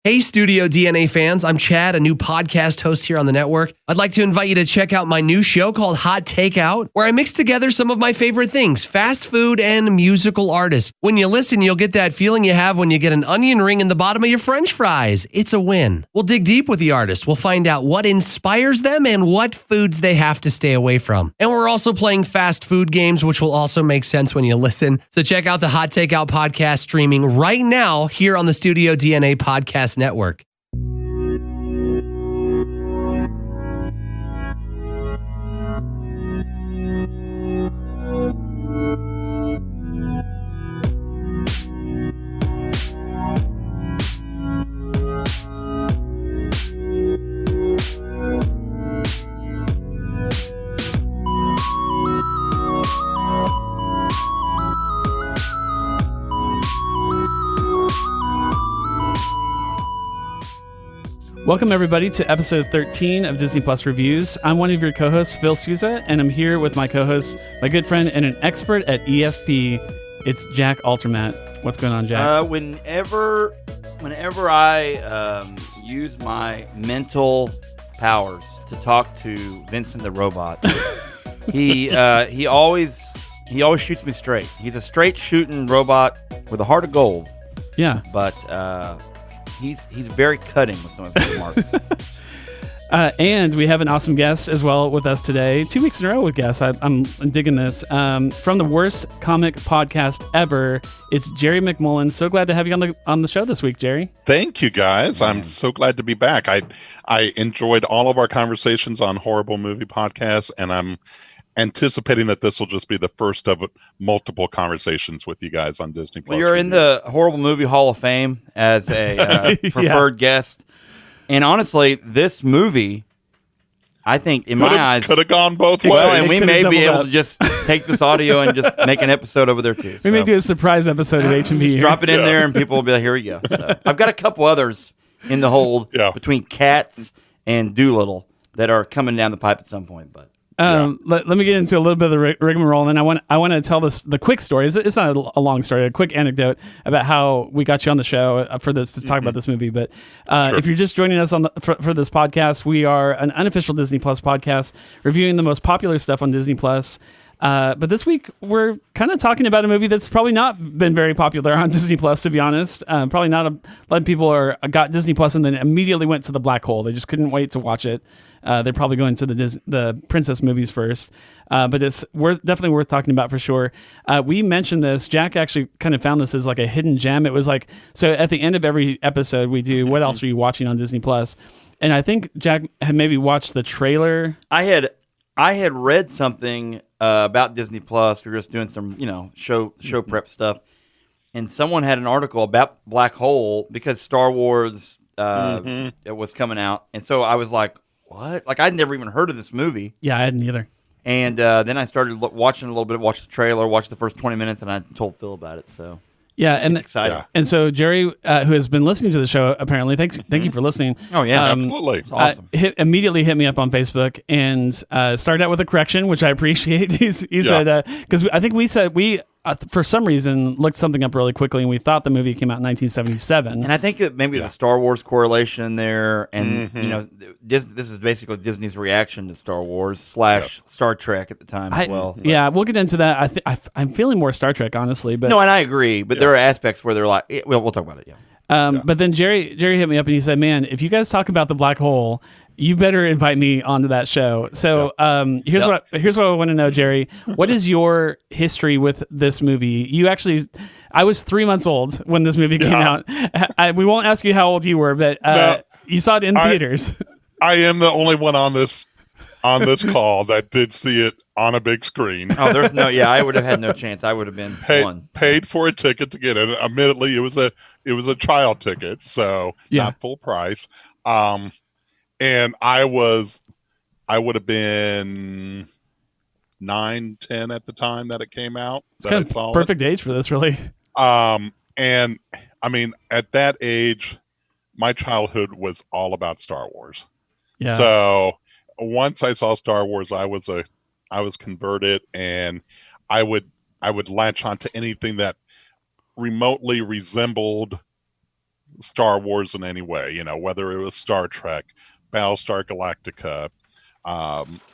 Hey, Studio DNA fans, I'm Chad, a new podcast host here on the network. I'd like to invite you to check out my new show called Hot Takeout, where I mix together some of my favorite things, fast food and musical artists. When you listen, you'll get that feeling you have when you get an onion ring in the bottom of your french fries. It's a win. We'll dig deep with the artists. We'll find out what inspires them and what foods they have to stay away from. And we're also playing fast food games, which will also make sense when you listen. So check out the Hot Takeout podcast streaming right now here on the Studio DNA Podcast Network. Welcome, everybody, to episode 13 of Disney Plus Reviews. I'm one of your co-hosts, Phil Sousa, and I'm here with my co-host, my good friend, and an expert at E.S.P. It's Jack Altermat. What's going on, Jack? Whenever I use my mental powers to talk to Vincent the robot, he always shoots me straight. He's a straight shooting robot with a heart of gold. Yeah, but he's very cutting with some of his remarks. And we have an awesome guest as well with us today. 2 weeks in a row with guests. I'm digging this. From the worst comic podcast ever, it's Jerry McMullen. So glad to have you on the show this week, Jerry. Thank you, guys. I'm so glad to be back. I enjoyed all of our conversations on horrible movie podcasts, and I'm anticipating that this will just be the first of multiple conversations with you guys on Disney Plus. Well, you're in the Horrible Movie Hall of Fame as a preferred guest. And honestly, this movie, I think, in my eyes, could have gone both ways. Well, and we may be able to just take this audio and just make an episode over there too. We may do a surprise episode of H&B. Drop it in there, and people will be like, "Here we go." So, I've got a couple others in the hold between Cats and Doolittle that are coming down the pipe at some point, but. Let me get into a little bit of the rigmarole, and then I want to tell the quick story. It's not a long story, a quick anecdote about how we got you on the show for this to talk about this movie. But if you're just joining us for this podcast, we are an unofficial Disney Plus podcast reviewing the most popular stuff on Disney Plus. But this week, we're kind of talking about a movie that's probably not been very popular on Disney Plus, to be honest. Probably not a lot of people got Disney Plus and then immediately went to the black hole. They just couldn't wait to watch it. They're probably going to the princess movies first. But it's definitely worth talking about for sure. We mentioned this. Jack actually kind of found this as like a hidden gem. It was like, so at the end of every episode, we do, what else are you watching on Disney Plus? And I think Jack had maybe watched the trailer. I had read something about Disney Plus. We were just doing some, show prep stuff, and someone had an article about Black Hole because Star Wars it was coming out, and so I was like, "What?" Like I'd never even heard of this movie. Yeah, I hadn't either. And then I started watching a little bit, watched the trailer, watched the first 20 minutes, and I told Phil about it. So. Yeah, and it's exciting. Yeah. And so Jerry, who has been listening to the show, apparently, thank you for listening. Oh yeah, absolutely, it's awesome. Immediately hit me up on Facebook and started out with a correction, which I appreciate. He said because I think we said for some reason looked something up really quickly, and we thought the movie came out in 1977. And I think that maybe the Star Wars correlation there, and this is basically Disney's reaction to Star Wars / Star Trek at the time as well. But. Yeah, we'll get into that. I'm feeling more Star Trek, honestly. But no, and I agree. But there are aspects where they're like, well, we'll talk about it. Yeah. But then Jerry hit me up and he said, "Man, if you guys talk about the black hole, you better invite me onto that show." So here's what I want to know, Jerry. What is your history with this movie? I was 3 months old when this movie came out. We won't ask you how old you were, but you saw it in theaters. I am the only one on this call that did see it on a big screen. Oh, there's no. Yeah, I would have had no chance. I would have been paid for a ticket to get it. Admittedly, it was a trial ticket, so not full price. And I would have been 9, 10 at the time that it came out. It's kind of perfect age for this, really. And I mean, at that age, my childhood was all about Star Wars. Yeah. So once I saw Star Wars, I was converted, and I would latch on to anything that remotely resembled Star Wars in any way. You know, whether it was Star Trek, Battlestar Galactica,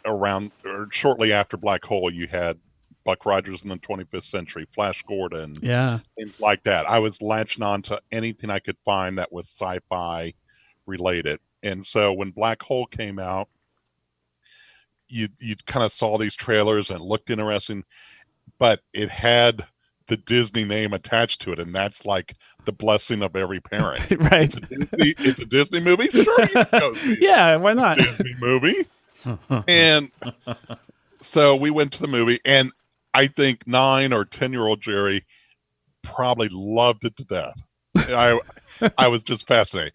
around or shortly after Black Hole, you had Buck Rogers in the 25th Century, Flash Gordon, things like that. I was latching on to anything I could find that was sci-fi related. And so when Black Hole came out, you kind of saw these trailers and it looked interesting, but it had the Disney name attached to it, and that's like the blessing of every parent. Right. It's a Disney movie? Sure, you can go see it. Yeah, why not? Disney movie. And so we went to the movie, and I think 9 or 10-year-old Jerry probably loved it to death. I was just fascinated.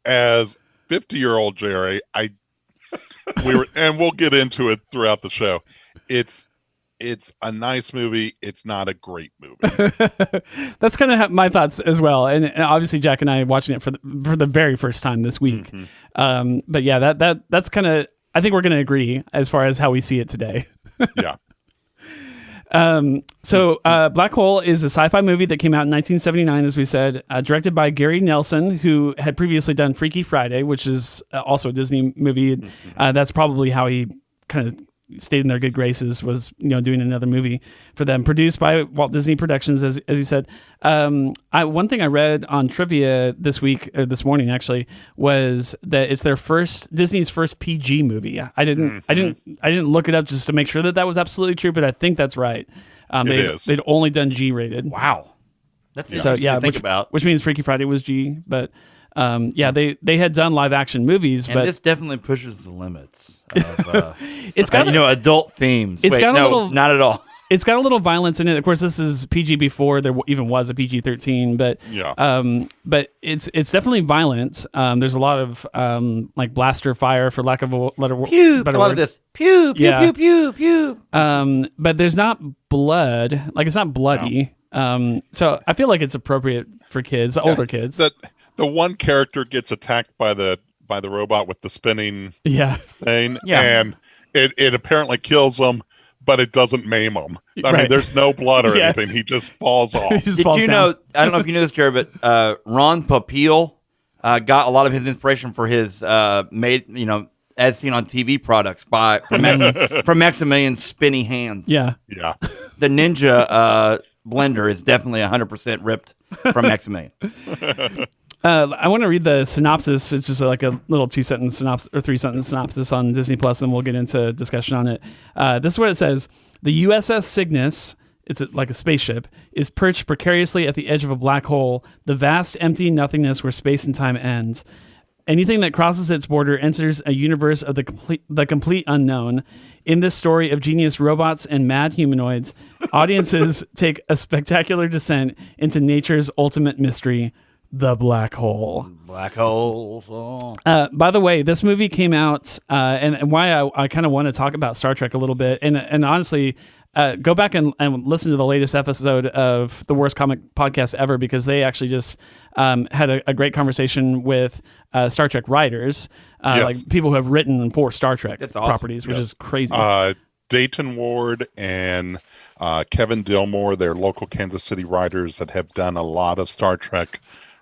As 50-year-old Jerry, and we'll get into it throughout the show. It's a nice movie. It's not a great movie. That's kind of my thoughts as well. And obviously, Jack and I watching it for the very first time this week. Mm-hmm. But yeah, that's kind of. I think we're going to agree as far as how we see it today. Yeah. So Black Hole is a sci-fi movie that came out in 1979, as we said, directed by Gary Nelson, who had previously done Freaky Friday, which is also a Disney movie. That's probably how he kind of stayed in their good graces, was doing another movie for them, produced by Walt Disney Productions, as he said. One thing I read on trivia this morning actually, was that it's Disney's first PG movie. I didn't look it up just to make sure that was absolutely true, but I think that's right. They'd only done G-rated. Wow, that's interesting to think about. Which means Freaky Friday was G, but they had done live action movies, and but this definitely pushes the limits of it's got adult themes. Not at all. It's got a little violence in it. Of course, this is PG before there even was a PG-13, but it's definitely violent. There's a lot of like blaster fire, for lack of a better word. A lot of this pew pew pew pew. But there's not blood. Like, it's not bloody. No. So I feel like it's appropriate for kids, older kids. The one character gets attacked by the robot with the spinning thing, and it apparently kills him, but it doesn't maim him. I mean, there's no blood or anything. He just falls off. Did you know? I don't know if you knew this, Jerry, but Ron Popeil got a lot of his inspiration for his as seen on TV products from Maximilian's spinny hands. Yeah. The Ninja blender is definitely 100% ripped from Maximilian. I want to read the synopsis. It's just like a little 2-sentence synopsis or 3-sentence synopsis on Disney Plus, and we'll get into discussion on it. This is what it says: the U.S.S. Cygnus, it's like a spaceship, is perched precariously at the edge of a black hole, the vast, empty nothingness where space and time ends. Anything that crosses its border enters a universe of the complete unknown. In this story of genius robots and mad humanoids, audiences take a spectacular descent into nature's ultimate mystery, the black hole. Black holes. Oh. By the way, this movie came out, and why I kind of want to talk about Star Trek a little bit, and honestly, go back and listen to the latest episode of the Worst Comic Podcast Ever, because they actually just had a great conversation with Star Trek writers, like people who have written for Star Trek properties, which is crazy. Dayton Ward and Kevin Dillmore, they're local Kansas City writers that have done a lot of Star Trek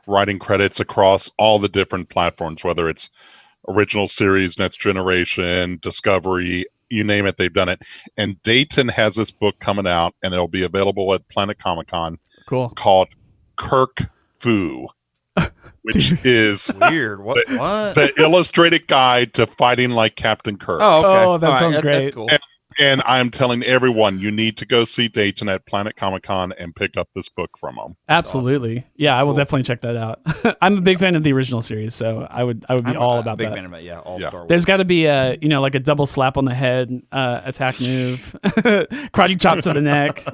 writing credits across all the different platforms, whether it's original series, Next Generation, Discovery, you name it, they've done it. And Dayton has this book coming out, and it'll be available at Planet Comic-Con. Cool. Called Kirk Fu, which is weird. What? The illustrated guide to fighting like Captain Kirk. Oh, okay. Oh, that sounds great. That's cool. And I'm telling everyone, you need to go see Dayton at Planet Comic-Con and pick up this book from them. Absolutely. Awesome. Yeah, I will definitely check that out. I'm a big fan of the original series, so I would be all about that. I'm a big fan of it, Star Wars. There's got to be a, like a double slap on the head attack move, karate chop to the neck.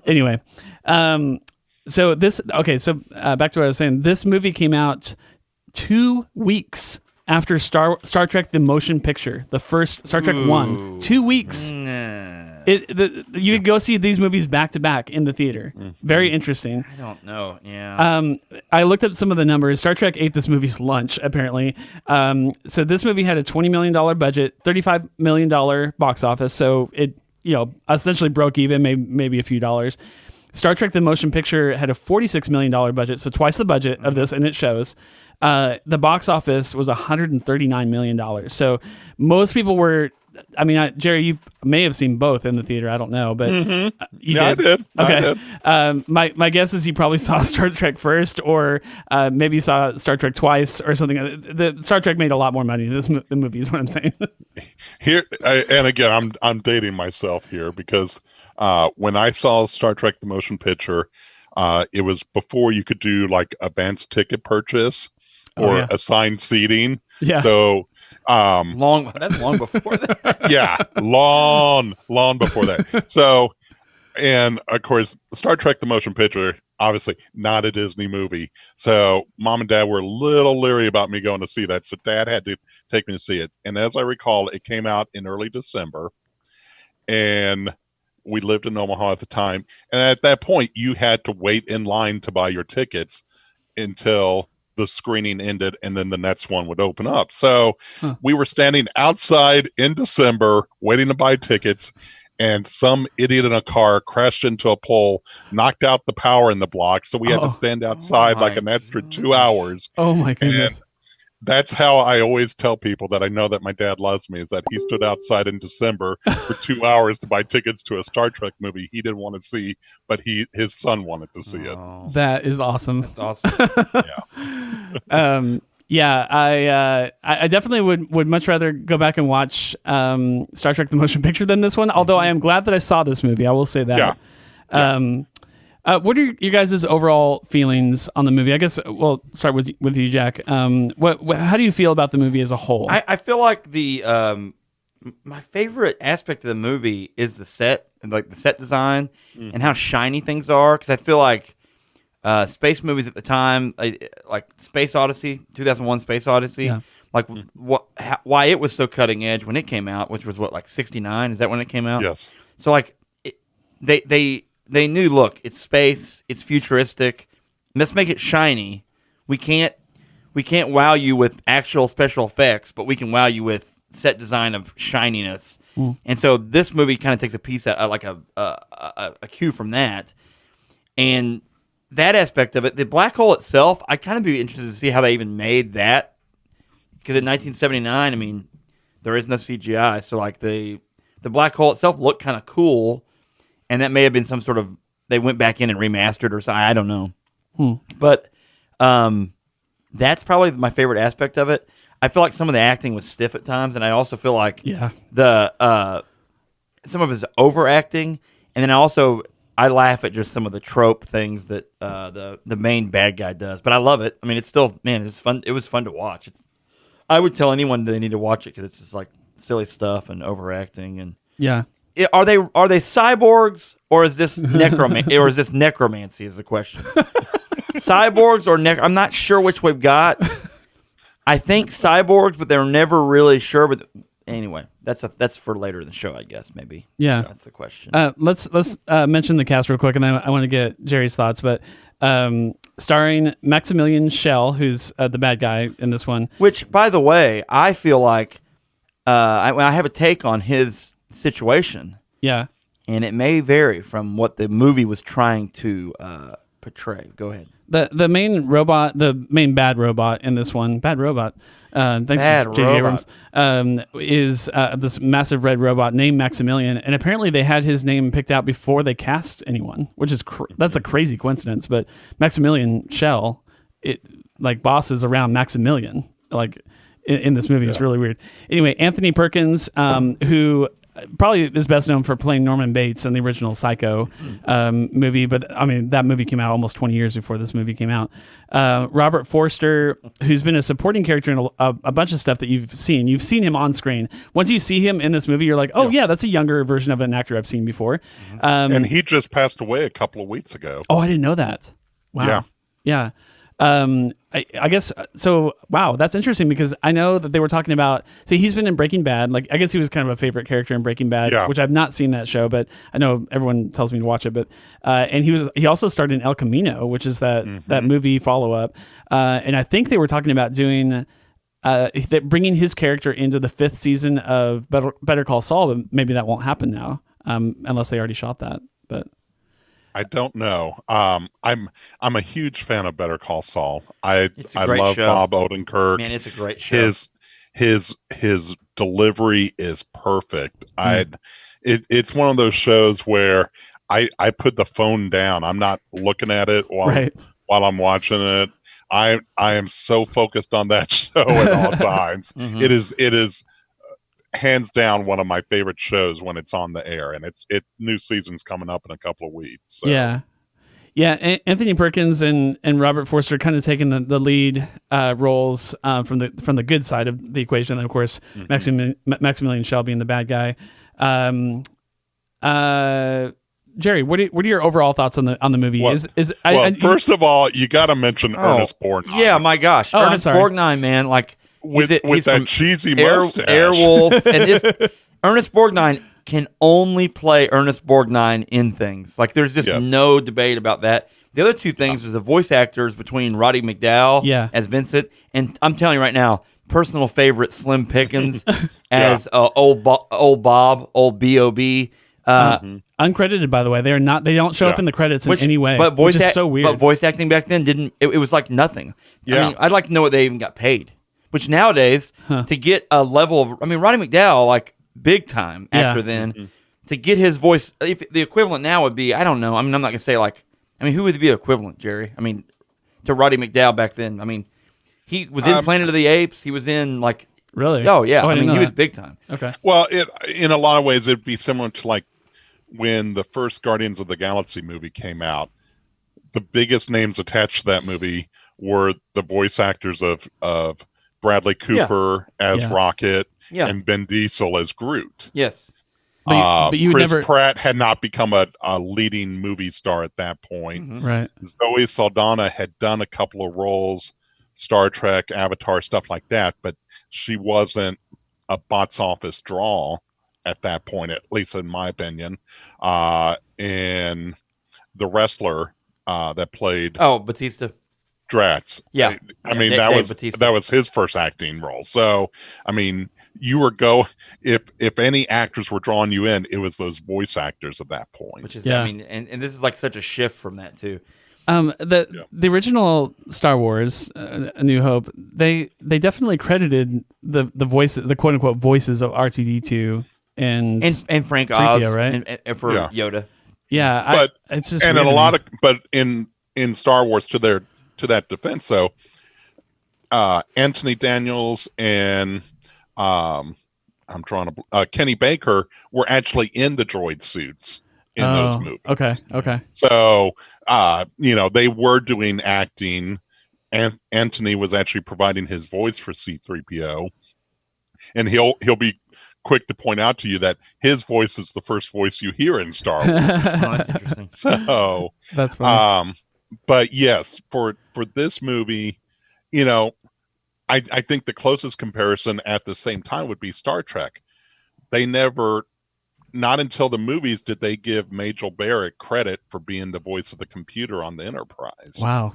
Anyway, so back to what I was saying. This movie came out 2 weeks after Star Trek: The Motion Picture, the first Star Trek 1. 2 weeks. You could go see these movies back to back in the theater. Very interesting. I don't know. Yeah. I looked up some of the numbers. Star Trek ate this movie's lunch, apparently. So this movie had a $20 million budget, $35 million box office. So it, essentially broke even, maybe a few dollars. Star Trek: The Motion Picture had a $46 million budget, so twice the budget of this, and it shows. The box office was $139 million. So most people were. I mean, Jerry, you may have seen both in the theater. I don't know, but you I did. Okay. I did. My guess is you probably saw Star Trek first, or maybe saw Star Trek twice, or something. The Star Trek made a lot more money than the movie is what I'm saying. And again, I'm dating myself here because when I saw Star Trek: The Motion Picture, it was before you could do like advanced ticket purchase or assigned seating. Yeah. So. That's long before that. Yeah, long before that. So, and of course, Star Trek: The Motion Picture, obviously not a Disney movie. So, Mom and Dad were a little leery about me going to see that. So, Dad had to take me to see it. And as I recall, it came out in early December, and we lived in Omaha at the time. And at that point, you had to wait in line to buy your tickets until the screening ended, and then the next one would open up. So we were standing outside in December waiting to buy tickets, and some idiot in a car crashed into a pole, knocked out the power in the block. So we had to stand outside like an extra 2 hours. Oh my goodness. And that's how I always tell people that I know that my dad loves me, is that he stood outside in December for 2 hours to buy tickets to a Star Trek movie he didn't want to see, but his son wanted to see it. That is awesome. That's awesome. Yeah. I definitely would much rather go back and watch Star Trek: The Motion Picture than this one, although I am glad that I saw this movie. I will say that. Yeah. What are you guys' overall feelings on the movie? I guess we'll start with you, Jack. How do you feel about the movie as a whole? I feel like my favorite aspect of the movie is the set, like the set design and how shiny things are. Because I feel like space movies at the time, like Space Odyssey, 2001: Space Odyssey, like why it was so cutting edge when it came out, which was like 1969. Is that when it came out? Yes. So like they knew, look, it's space, it's futuristic. Let's make it shiny. We can't wow you with actual special effects, but we can wow you with set design of shininess. And so this movie kind of takes a piece out, like a cue from that, and that aspect of it. The black hole itself, I kind of be interested to see how they even made that, because in 1979, I mean, there is no CGI, so like the black hole itself looked kind of cool. And that may have been some sort of, they went back in and remastered or something. I don't know. But that's probably my favorite aspect of it. I feel like some of the acting was stiff at times, and I also feel like some of his overacting. And then I laugh at just some of the trope things that the main bad guy does. But I love it. I mean, it's still, man, it's fun. It was fun to watch. I would tell anyone they need to watch it because it's just like silly stuff and overacting and Are they cyborgs, or is this necromancy is the question. Cyborgs or I'm not sure which we've got. I think cyborgs, but they're never really sure. But anyway, that's for later in the show, I guess. Maybe. Yeah, that's the question. Let's mention the cast real quick, and then I want to get Jerry's thoughts. But starring Maximilian Schell, who's the bad guy in this one. Which, by the way, I feel like I have a take on his situation. Yeah. And it may vary from what the movie was trying to portray. Go ahead. The main robot, the main bad robot in this one, thanks bad for J.J. Abrams, is this massive red robot named Maximilian. And apparently they had his name picked out before they cast anyone, which is that's a crazy coincidence. But Maximilian Schell, bosses around Maximilian, like in this movie. It's really weird. Anyway, Anthony Perkins, who probably is best known for playing Norman Bates in the original Psycho movie, but I mean that movie came out almost 20 years before this movie came out. Robert Forster, who's been a supporting character in a bunch of stuff that you've seen. You've seen him on screen. Once you see him in this movie, you're like, oh yeah, that's a younger version of an actor I've seen before. And he just passed away a couple of weeks ago. Oh, I didn't know that. Wow. Yeah. I guess so. Wow, that's interesting because I know that they were talking about. So he's been in Breaking Bad. Like I guess he was kind of a favorite character in Breaking Bad, which I've not seen that show, but I know everyone tells me to watch it. But and he also starred in El Camino, which is that movie follow up. And I think they were talking about doing bringing his character into the 5th season of Better Call Saul. But maybe that won't happen now, unless they already shot that. But I don't know. I'm a huge fan of Better Call Saul. It's a I great love show. Bob Odenkirk. Man, it's a great show. His delivery is perfect. It's one of those shows where I put the phone down. I'm not looking at it while I'm watching it. I am so focused on that show at all times. Mhm. It is hands down one of my favorite shows when it's on the air, and new season's coming up in a couple of weeks. So. Yeah. Anthony Perkins and Robert Forster kind of taking the lead roles from the good side of the equation, and of course Maximilian Schell being the bad guy. Jerry, what are your overall thoughts on the movie? First of all, you got to mention Ernest Borgnine. Yeah, my gosh, Ernest Borgnine, man, like with that cheesy mustache, Airwolf, and this Ernest Borgnine can only play Ernest Borgnine in things. Like there's just no debate about that. The other two things was the voice actors between Roddy McDowall as Vincent, and I'm telling you right now, personal favorite Slim Pickens as old Bob, old B.O.B. Uncredited, by the way. They don't show up in the credits in any way, which is so weird. But voice acting back then it was like nothing. Yeah. I mean, I'd like to know what they even got paid. Which nowadays, to get a level of, I mean, Roddy McDowall, like big time actor then, to get his voice, if the equivalent now would be, I don't know. I mean, I'm not gonna say who would be the equivalent, Jerry? I mean, to Roddy McDowall back then. I mean, he was in Planet of the Apes. He was in Really? Oh yeah. I mean, he was that. big time. Okay. Well, in a lot of ways, it'd be similar to when the first Guardians of the Galaxy movie came out. The biggest names attached to that movie were the voice actors of Bradley Cooper as Rocket and Ben Diesel as Groot. Yes. But Chris Pratt had not become a leading movie star at that point. Mm-hmm. Right. Zoe Saldana had done a couple of roles, Star Trek, Avatar, stuff like that, but she wasn't a box office draw at that point, at least in my opinion. And the wrestler that played Batista. Drax. Yeah. I mean, Dave that was his first acting role. So, I mean, if any actors were drawing you in, it was those voice actors at that point. Which is, I mean, and this is like such a shift from that too. The original Star Wars, A New Hope, they definitely credited the voice, the quote unquote voices of R2D2 and Frank 3PO, Oz, right? and for Yoda. Yeah, but it's just and in a lot of, but in Star Wars, to that defense, so Anthony Daniels and Kenny Baker were actually in the droid suits in those movies. Okay. So they were doing acting, and Anthony was actually providing his voice for C-3PO, and he'll be quick to point out to you that his voice is the first voice you hear in Star Wars. That's interesting. So that's funny. But yes, for this movie, I think the closest comparison at the same time would be Star Trek. They never, not until the movies, did they give Majel Barrett credit for being the voice of the computer on the Enterprise. Wow.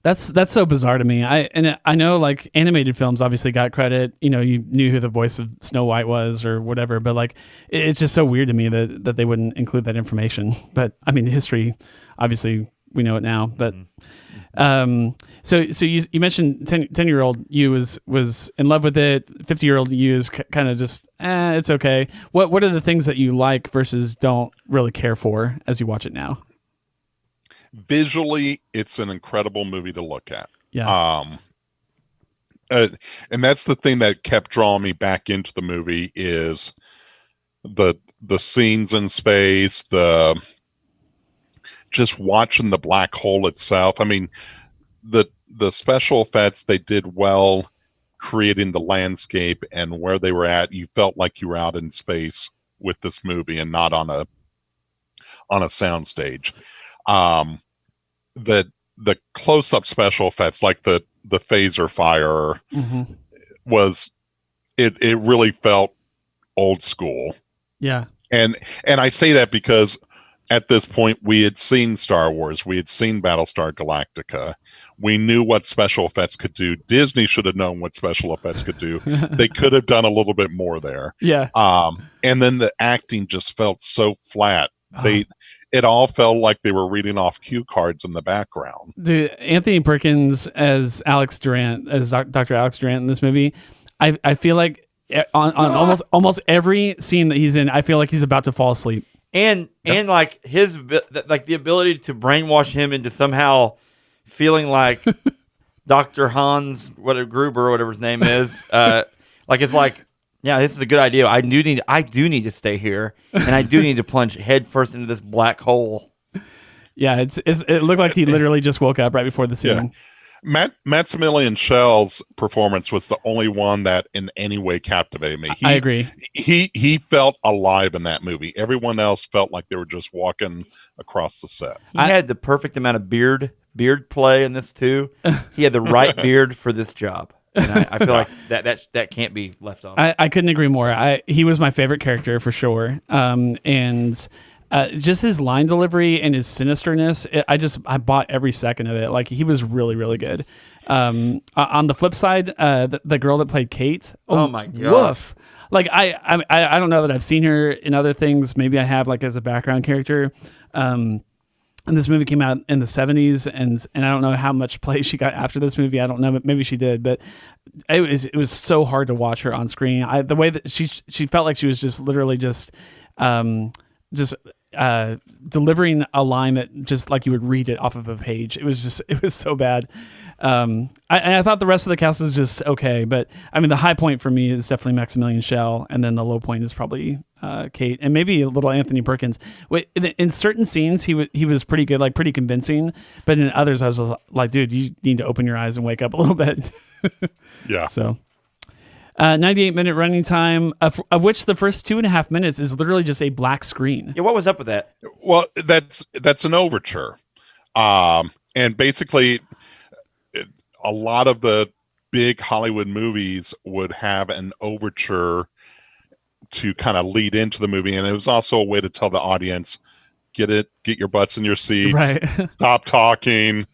That's so bizarre to me. I know like animated films obviously got credit. You knew who the voice of Snow White was or whatever, but like it's just so weird to me that they wouldn't include that information. But I mean, history, obviously we know it now. But so you mentioned 10-year-old you was in love with it. 50-year-old you is kind of just it's okay. What are the things that you like versus don't really care for as you watch it now? Visually, it's an incredible movie to look at. Yeah. And that's the thing that kept drawing me back into the movie is the scenes in space, just watching the black hole itself. I mean, the special effects, they did well creating the landscape and where they were at. You felt like you were out in space with this movie and not on a soundstage. The close-up special effects, like the phaser fire, was it really felt old school. Yeah. And I say that because at this point we had seen Star Wars, we had seen Battlestar Galactica. We knew what special effects could do. Disney should have known what special effects could do. They could have done a little bit more there. Yeah. And then the acting just felt so flat. it all felt like they were reading off cue cards in the background. Dude, Anthony Perkins as Alex Durant, as Dr. Alex Durant in this movie, I feel like on almost every scene that he's in, I feel like he's about to fall asleep. And like his like the ability to brainwash him into somehow feeling like Dr. Hans Gruber or whatever his name is, like it's like, yeah, this is a good idea. I do need to stay here, and I do need to plunge headfirst into this black hole. Yeah, it looked like he literally just woke up right before the scene. Yeah. Maximilian Schell's performance was the only one that in any way captivated me. I agree. He felt alive in that movie. Everyone else felt like they were just walking across the set. He had the perfect amount of beard play in this too. He had the right beard for this job. And I feel like that can't be left off. I couldn't agree more. He was my favorite character for sure. And just his line delivery and his sinisterness, I bought every second of it. Like he was really, really good. On the flip side, the girl that played Kate. Oh my god! Woof. Like I don't know that I've seen her in other things. Maybe I have, like as a background character. And this movie came out in the 70s, and I don't know how much play she got after this movie. I don't know, but maybe she did. But it was so hard to watch her on screen. The way that she felt like she was just literally just delivering a line that just like you would read it off of a page. It was so bad. I thought the rest of the cast was just okay, but I mean the high point for me is definitely Maximilian Schell, and then the low point is probably Kate, and maybe a little Anthony Perkins. In certain scenes he was pretty good, like pretty convincing, but in others I was like, dude, you need to open your eyes and wake up a little bit. Yeah. So 98-minute running time, of which the first 2.5 minutes is literally just a black screen. Yeah, what was up with that? Well, that's an overture, and basically, a lot of the big Hollywood movies would have an overture to kind of lead into the movie, and it was also a way to tell the audience, get your butts in your seats, right. Stop talking,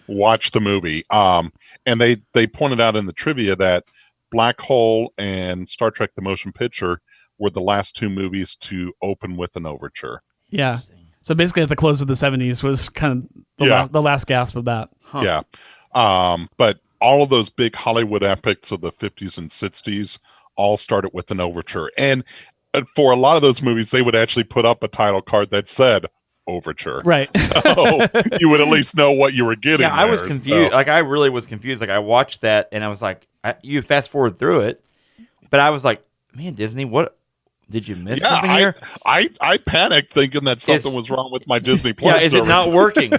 watch the movie. And they pointed out in the trivia that Black Hole and Star Trek The Motion Picture were the last two movies to open with an overture. Yeah. So basically at the close of the 70s was kind of the last gasp of that. Huh. Yeah. But all of those big Hollywood epics of the 50s and 60s all started with an overture. And for a lot of those movies, they would actually put up a title card that said overture. Right. So you would at least know what you were getting. Yeah, I was confused. So. Like I really was confused. Like I watched that and I was like, you fast forward through it, but I was like, man, Disney, what did you miss something here? I panicked thinking that something was wrong with my Disney Plus. Yeah, is it not working?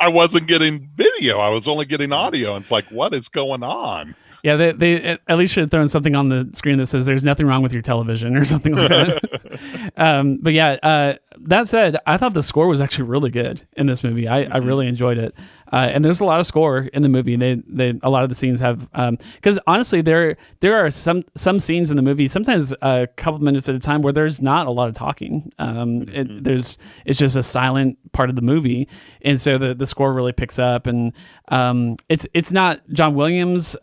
I wasn't getting video. I was only getting audio. It's like, what is going on? Yeah, they at least should have thrown something on the screen that says "There's nothing wrong with your television" or something like that. But yeah, that said, I thought the score was actually really good in this movie. I really enjoyed it, and there's a lot of score in the movie. They a lot of the scenes have because honestly, there are some scenes in the movie, sometimes a couple minutes at a time, where there's not a lot of talking. It's just a silent part of the movie, and so the score really picks up. And it's not John Williams.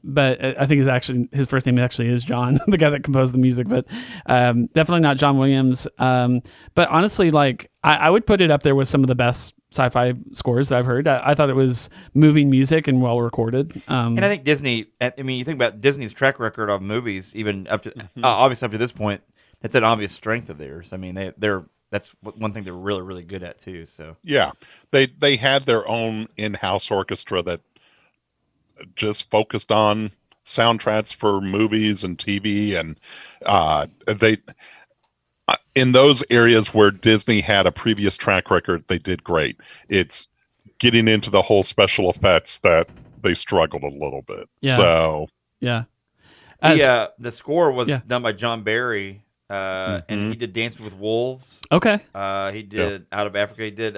But I think his first name actually is John, the guy that composed the music, but definitely not John Williams. But honestly, like I would put it up there with some of the best sci-fi scores that I've heard. I thought it was moving music and well recorded. And I think Disney, I mean, you think about Disney's track record of movies, even up to obviously up to this point, that's an obvious strength of theirs. I mean, that's one thing they're really, really good at too. So yeah, they had their own in-house orchestra that just focused on soundtracks for movies and TV, and they in those areas where Disney had a previous track record, they did great. It's getting into the whole special effects that they struggled a little bit. Yeah. So yeah, the score was done by John Barry, and he did Dancing with Wolves. Okay. He did Out of Africa. He did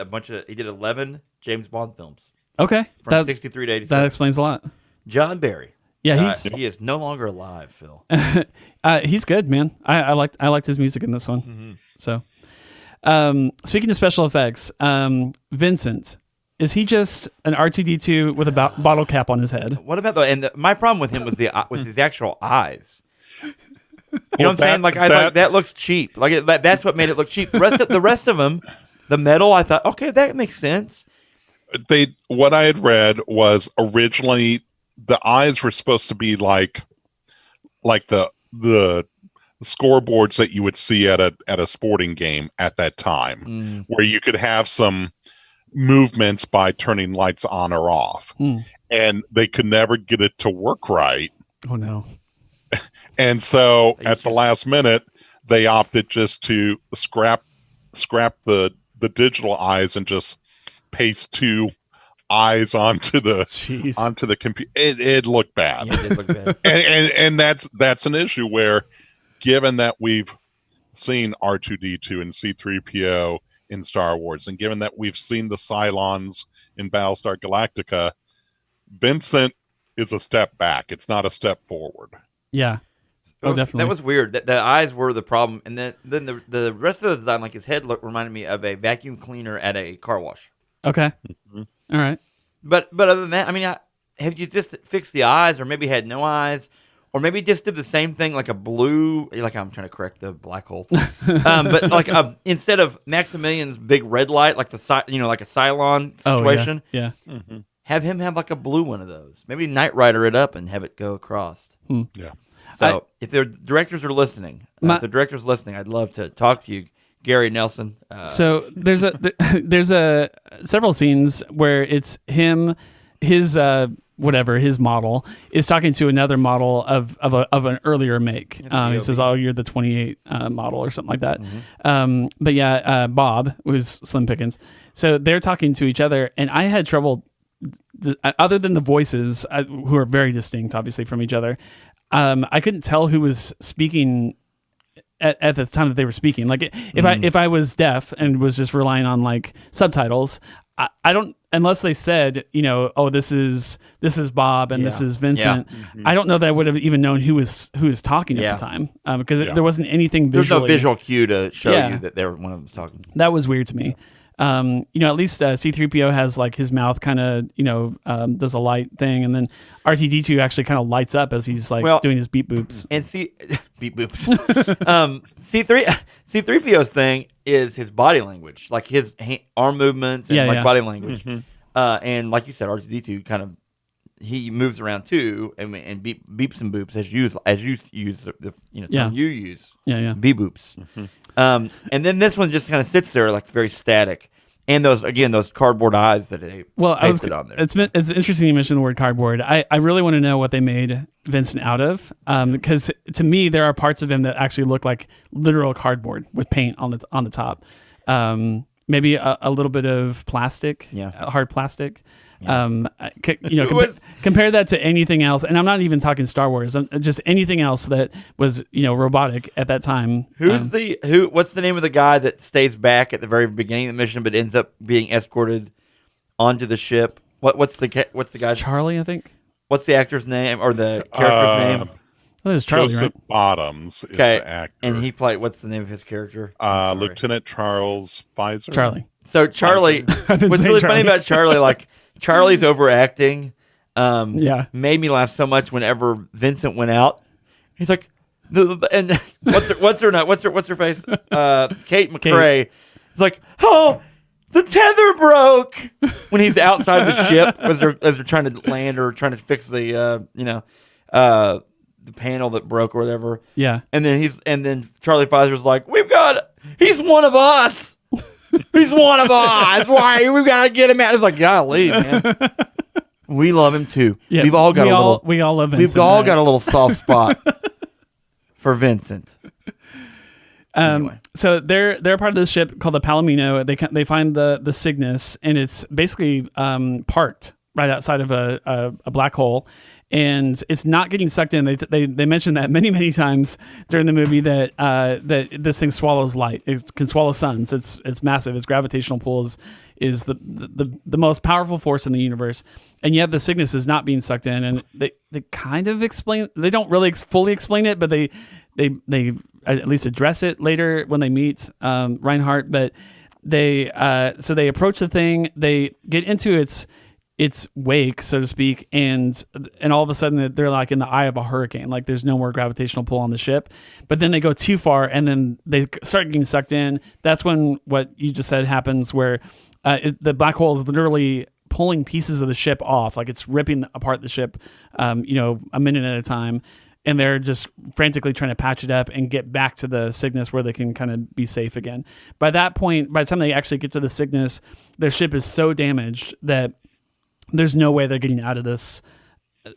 he did 11 James Bond films. Okay. From 63 to 87. That explains a lot. John Barry. Yeah, he is no longer alive, Phil. He's good, man. I liked his music in this one. Mm-hmm. So, speaking of special effects, Vincent, is he just an R2-D2 with a bottle cap on his head? What about my problem with him was his actual eyes. You know what I'm saying? Like that looks cheap. Like that's what made it look cheap. The rest of them The metal, I thought, okay, that makes sense. What I had read was originally the eyes were supposed to be like the scoreboards that you would see at a sporting game at that time, where you could have some movements by turning lights on or off, and they could never get it to work right. Oh no. And so at the last minute they opted just to scrap the digital eyes and just paste 2 eyes onto the computer. It looked bad. Yeah, it did look bad. and that's an issue where, given that we've seen R2-D2 and C-3PO in Star Wars, and given that we've seen the Cylons in Battlestar Galactica, V.I.N.CENT is a step back. It's not a step forward. Yeah. Definitely. That was weird. The eyes were the problem, and then the rest of the design, like his head look, reminded me of a vacuum cleaner at a car wash. Okay. All right. But other than that, I mean, have you just fixed the eyes, or maybe had no eyes, or maybe just did the same thing like a blue? Like, I'm trying to correct the black hole, but like instead of Maximilian's big red light, like like a Cylon situation. Oh, yeah. Have him have like a blue one of those. Maybe Knight Rider it up and have it go across. Yeah. So if the directors are listening, I'd love to talk to you, Gary Nelson. So there's several scenes where it's him, his model is talking to another model of an earlier make. He says, "Oh, you're the 28 model," or something like that. But yeah, Bob was Slim Pickens. So they're talking to each other, and I had trouble. Other than the voices, who are very distinct, obviously, from each other, I couldn't tell who was speaking at the time that they were speaking. Like, if I was deaf and was just relying on like subtitles, I don't, unless they said, oh, this is Bob and this is V.I.N.CENT. Yeah. I don't know that I would have even known who was talking at the time, because there wasn't anything visually. There's no visual cue to show you that one of them was talking. That was weird to me. At least C-3PO has like his mouth kind of, does a light thing, and then R2-D2 actually kind of lights up as he's like doing his beep boops. And beep boops. C-3PO's thing is his body language, like his arm movements and body language. And like you said, R2-D2 kind of, he moves around too, and beeps and boops as you use the term you use. Yeah. Beep boops. And then this one just kind of sits there like it's very static. And those cardboard eyes that they pasted on there. It's interesting you mentioned the word cardboard. I really want to know what they made V.I.N.CENT out of, because to me there are parts of him that actually look like literal cardboard with paint on the top. Maybe a little bit of plastic, hard plastic. Yeah. Compare that to anything else, and I'm not even talking Star Wars. Just anything else that was robotic at that time. What's the name of the guy that stays back at the very beginning of the mission but ends up being escorted onto the ship? What's the guy's Charlie, I think. What's the actor's name or the character's name? Well, it's Charlie, Joseph right? Bottoms is the actor. And he played. What's the name of his character? Lieutenant Charles Pfizer. Charlie. So Charlie. What's really funny about Charlie, like Charlie's overacting. Made me laugh so much whenever V.I.N.CENT went out. He's like, and what's her face? Kate McRae. He's like, oh, the tether broke when he's outside the ship as they're trying to land or trying to fix the the panel that broke or whatever. Yeah. And then Charlie Pfizer's like, he's one of us. He's one of us. Why? We've got to get him out. It's like, golly, man. We love him too. Yeah, we all got love V.I.N.CENT. We've all got a little soft spot for V.I.N.CENT. Anyway. So they're part of this ship called the Palomino. They find the Cygnus, and it's basically parked right outside of a black hole. And it's not getting sucked in. They mentioned that many times during the movie that this thing swallows light. It can swallow suns. It's massive. Its gravitational pull is the most powerful force in the universe. And yet the Cygnus is not being sucked in. And they kind of explain. They don't really fully explain it, but they at least address it later when they meet Reinhardt. But they approach the thing. They get into its its wake, so to speak, and all of a sudden they're like in the eye of a hurricane. Like there's no more gravitational pull on the ship, but then they go too far and then they start getting sucked in. That's when what you just said happens, where the black hole is literally pulling pieces of the ship off, like it's ripping apart the ship, a minute at a time. And they're just frantically trying to patch it up and get back to the Cygnus where they can kind of be safe again. By that point, by the time they actually get to the Cygnus, their ship is so damaged that there's no way they're getting out of this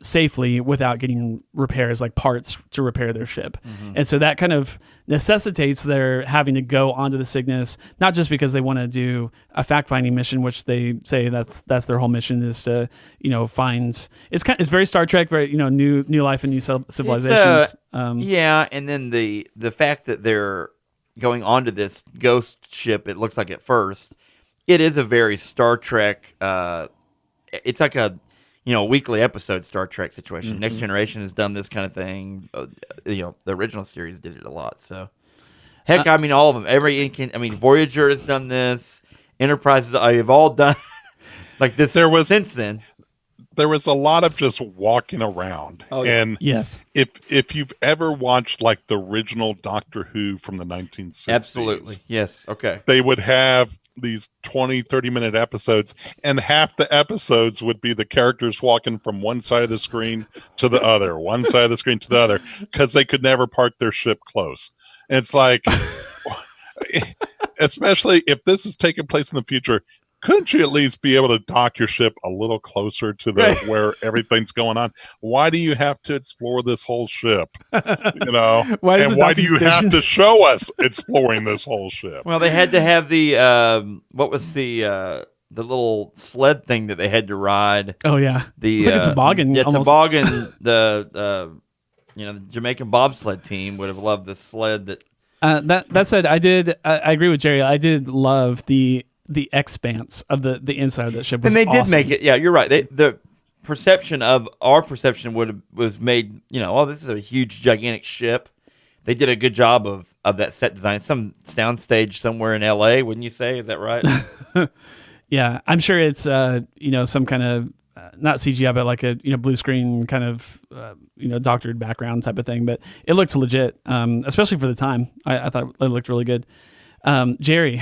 safely without getting repairs, like parts to repair their ship. And so that kind of necessitates their having to go onto the Cygnus, not just because they want to do a fact-finding mission, which they say that's their whole mission, is to find. It's very Star Trek, very new life and new civilizations. Yeah, and then the fact that they're going onto this ghost ship, it looks like at first, it is a very Star Trek. It's like a weekly episode Star Trek situation. Next Generation has done this kind of thing. The original series did it a lot. So, heck, all of them. Voyager has done this. Enterprise have all done like this. Since then. There was a lot of just walking around. Oh, yeah. And yes, if you've ever watched like the original Doctor Who from the 1960s, absolutely, yes, okay, they would have these 20-30-minute episodes, and half the episodes would be the characters walking from one side of the screen to the other, one side of the screen to the other, because they could never park their ship close. And it's like, especially if this is taking place in the future, couldn't you at least be able to dock your ship a little closer to where everything's going on? Why do you have to explore this whole ship? Why do you have to show us exploring this whole ship? Well, they had to have the what was the little sled thing that they had to ride? Oh yeah, it's like a toboggan. Yeah, almost. toboggan. The Jamaican bobsled team would have loved the sled. That said, I agree with Jerry. I did love the expanse of the inside of that ship. Was and they awesome. did make it. Yeah, you're right. The perception of our perception was made. This is a huge, gigantic ship. They did a good job of that set design. Some soundstage somewhere in L.A. Wouldn't you say? Is that right? Yeah, I'm sure it's some kind of not CGI, but like a blue screen kind of doctored background type of thing. But it looked legit, especially for the time. I thought it looked really good. Jerry.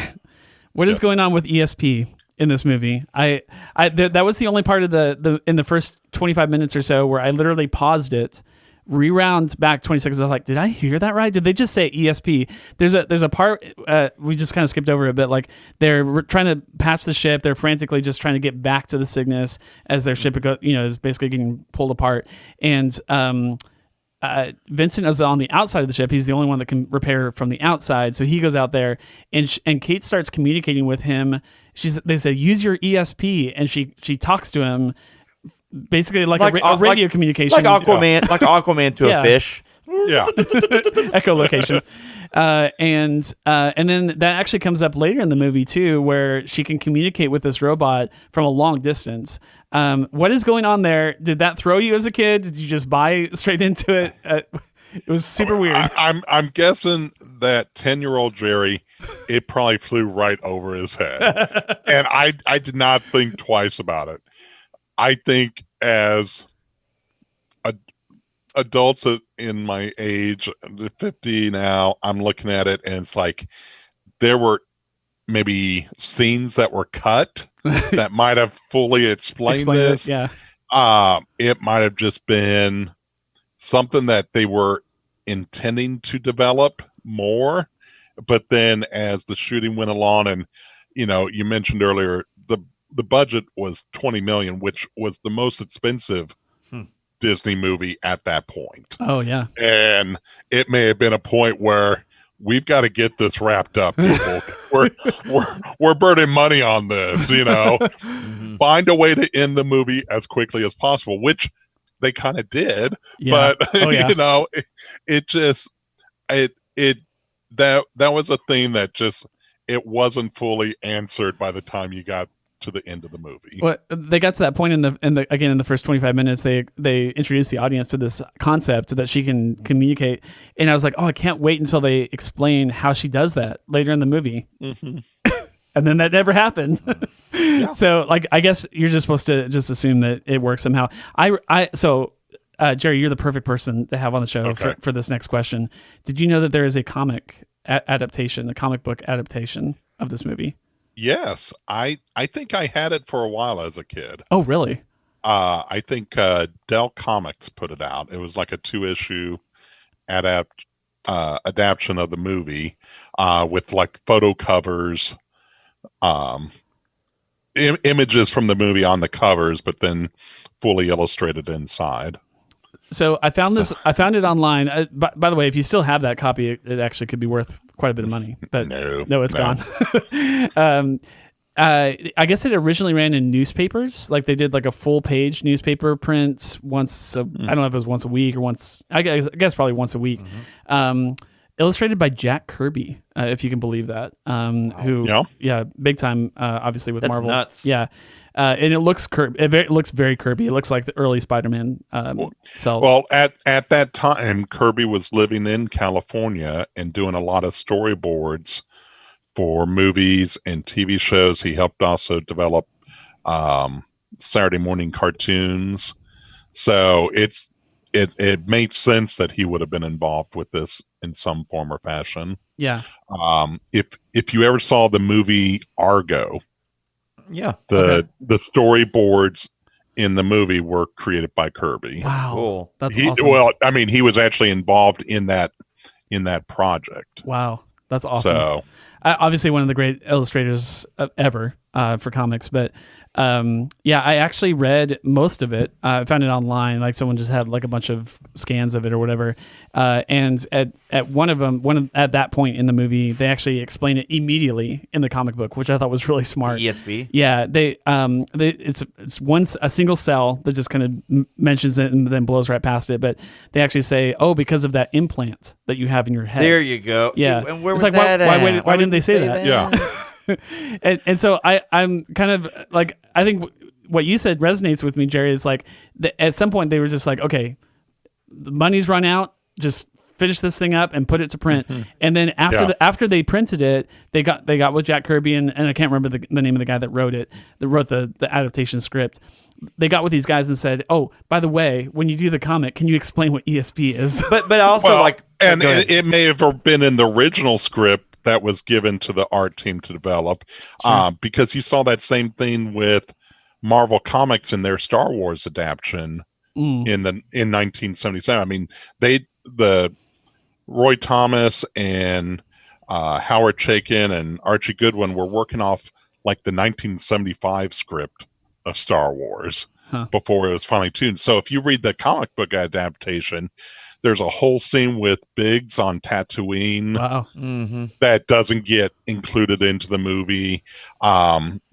What is going on with E.S.P. in this movie? That was the only part of the in the first 25 minutes or so where I literally paused it, rewound back 20 seconds. I was like, did I hear that right? Did they just say E.S.P.? There's a part we just kind of skipped over a bit. Like they're trying to patch the ship. They're frantically just trying to get back to the Cygnus as their ship is basically getting pulled apart. And Vincent is on the outside of the ship. He's the only one that can repair from the outside. So he goes out there, and Kate starts communicating with him. They say, use your ESP, and she talks to him, basically like a radio communication, like Aquaman to a fish. Yeah, echolocation. And then that actually comes up later in the movie too, where she can communicate with this robot from a long distance. What is going on there? Did that throw you as a kid? Did you just buy straight into it? It was super weird. I'm guessing that 10-year-old Jerry, it probably flew right over his head, and I did not think twice about it. I think as adults in my age, 50 now, I'm looking at it and it's like there were maybe scenes that were cut that might have fully explained this. Yeah. It might have just been something that they were intending to develop more, but then as the shooting went along, and you mentioned earlier the budget was $20 million, which was the most expensive Disney movie at that point. Oh yeah. And it may have been a point where we've got to get this wrapped up, people. we're burning money on this, Find a way to end the movie as quickly as possible, which they kind of did. Yeah. But that was a thing that just it wasn't fully answered by the time you got to the end of the movie. Well, they got to that point in the first 25 minutes, they introduced the audience to this concept that she can communicate, and I was like, oh, I can't wait until they explain how she does that later in the movie. Mm-hmm. And then that never happened. So like, I guess you're just supposed to just assume that it works somehow. Jerry, you're the perfect person to have on the show for this next question. Did you know that there is a comic adaptation, a comic book adaptation of this movie? Yes, I think I had it for a while as a kid. Oh, really? I think Dell Comics put it out. It was like a 2-issue adaptation of the movie with like photo covers, images from the movie on the covers, but then fully illustrated inside. So I found this. I found it online. By the way, if you still have that copy, it actually could be worth quite a bit of money. But no, it's gone. I guess it originally ran in newspapers. Like they did like a full page newspaper print once. I don't know if it was once a week or once. I guess probably once a week. Illustrated by Jack Kirby, if you can believe that. Big time, obviously with Marvel. Nuts. Yeah. And it looks it looks very Kirby. It looks like the early Spider-Man cells. Well, at that time, Kirby was living in California and doing a lot of storyboards for movies and TV shows. He helped also develop Saturday morning cartoons. So it made sense that he would have been involved with this in some form or fashion. Yeah. If you ever saw the movie Argo, the storyboards in the movie were created by Kirby. Wow, cool. That's awesome. Well, I mean, he was actually involved in that project. Wow, that's awesome. So, obviously, one of the great illustrators ever for comics. But I actually read most of it. I found it online. Like someone just had like a bunch of scans of it or whatever. And at one of them, at that point in the movie, they actually explain it immediately in the comic book, which I thought was really smart. E.S.P. Yeah, it's a single cell that just kind of mentions it and then blows right past it. But they actually say, oh, because of that implant that you have in your head. There you go. Yeah, and where it's was like that why didn't they say that? Yeah. and so I'm kind of like, I think what you said resonates with me, Jerry. Is like at some point they were just like, okay, the money's run out, just finish this thing up and put it to print. And then after they printed it, they got with Jack Kirby and I can't remember the name of the guy that wrote the adaptation script. They got with these guys and said, oh, by the way, when you do the comic, can you explain what E.S.P. is? But also it may have been in the original script that was given to the art team to develop, because you saw that same thing with Marvel Comics in their Star Wars adaptation in 1977. I mean, the Roy Thomas and Howard Chaykin and Archie Goodwin were working off like the 1975 script of Star Wars before it was finally tuned. So if you read the comic book adaptation, there's a whole scene with Biggs on Tatooine. Wow. That doesn't get included into the movie.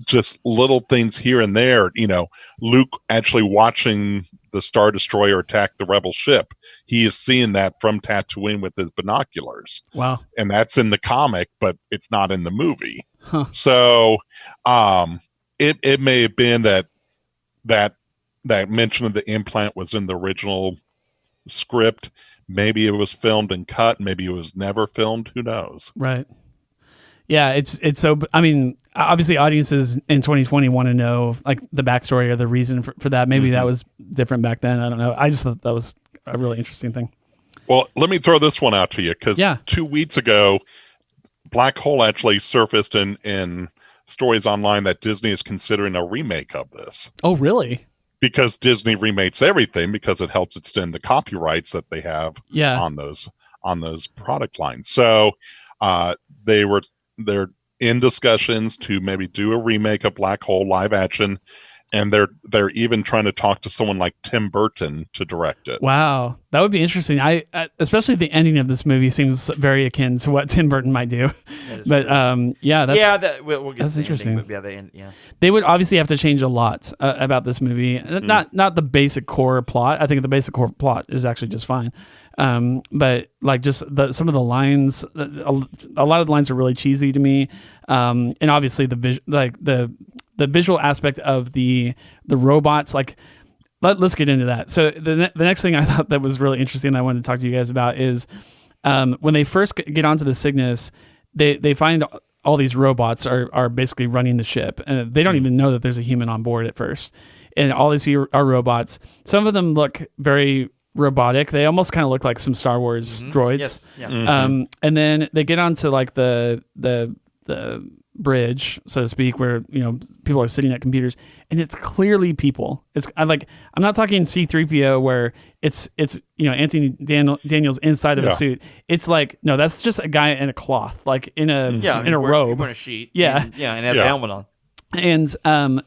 Just little things here and there. You know, Luke actually watching the Star Destroyer attack the Rebel ship. He is seeing that from Tatooine with his binoculars. Wow. And that's in the comic, but it's not in the movie. So it may have been that mention of the implant was in the original script. Maybe it was filmed and cut. Maybe it was never filmed. Who knows? Right. Yeah, it's so. I mean, obviously, audiences in 2020 want to know like the backstory or the reason for that. Maybe that was different back then. I don't know. I just thought that was a really interesting thing. Well, let me throw this one out to you because 2 weeks ago, Black Hole actually surfaced in stories online that Disney is considering a remake of this. Oh, really? Because Disney remakes everything because it helps extend the copyrights that they have on those product lines. So they're in discussions to maybe do a remake of Black Hole live action, and they're even trying to talk to someone like Tim Burton to direct it. Wow, that would be interesting. I especially the ending of this movie seems very akin to what Tim Burton might do. But we'll get that's to interesting. The ending, but They would obviously have to change a lot about this movie. Not the basic core plot. I think the basic core plot is actually just fine. But like just some of the lines, a lot of the lines are really cheesy to me. And obviously the visual aspect of the robots, like let's get into that. So the next thing I thought that was really interesting I wanted to talk to you guys about is when they first get onto the Cygnus, they find all these robots are basically running the ship, and they don't even know that there's a human on board at first. And all they see are robots. Some of them look very robotic. They almost kind of look like some Star Wars droids. Yes. Yeah. And then they get onto like the bridge, so to speak, where people are sitting at computers, and it's clearly people. I'm not talking C-3PO where it's Anthony Daniels inside of a suit. It's like, no, that's just a guy in a cloth, like in a robe, wearing a sheet. Yeah, and has a helmet on. And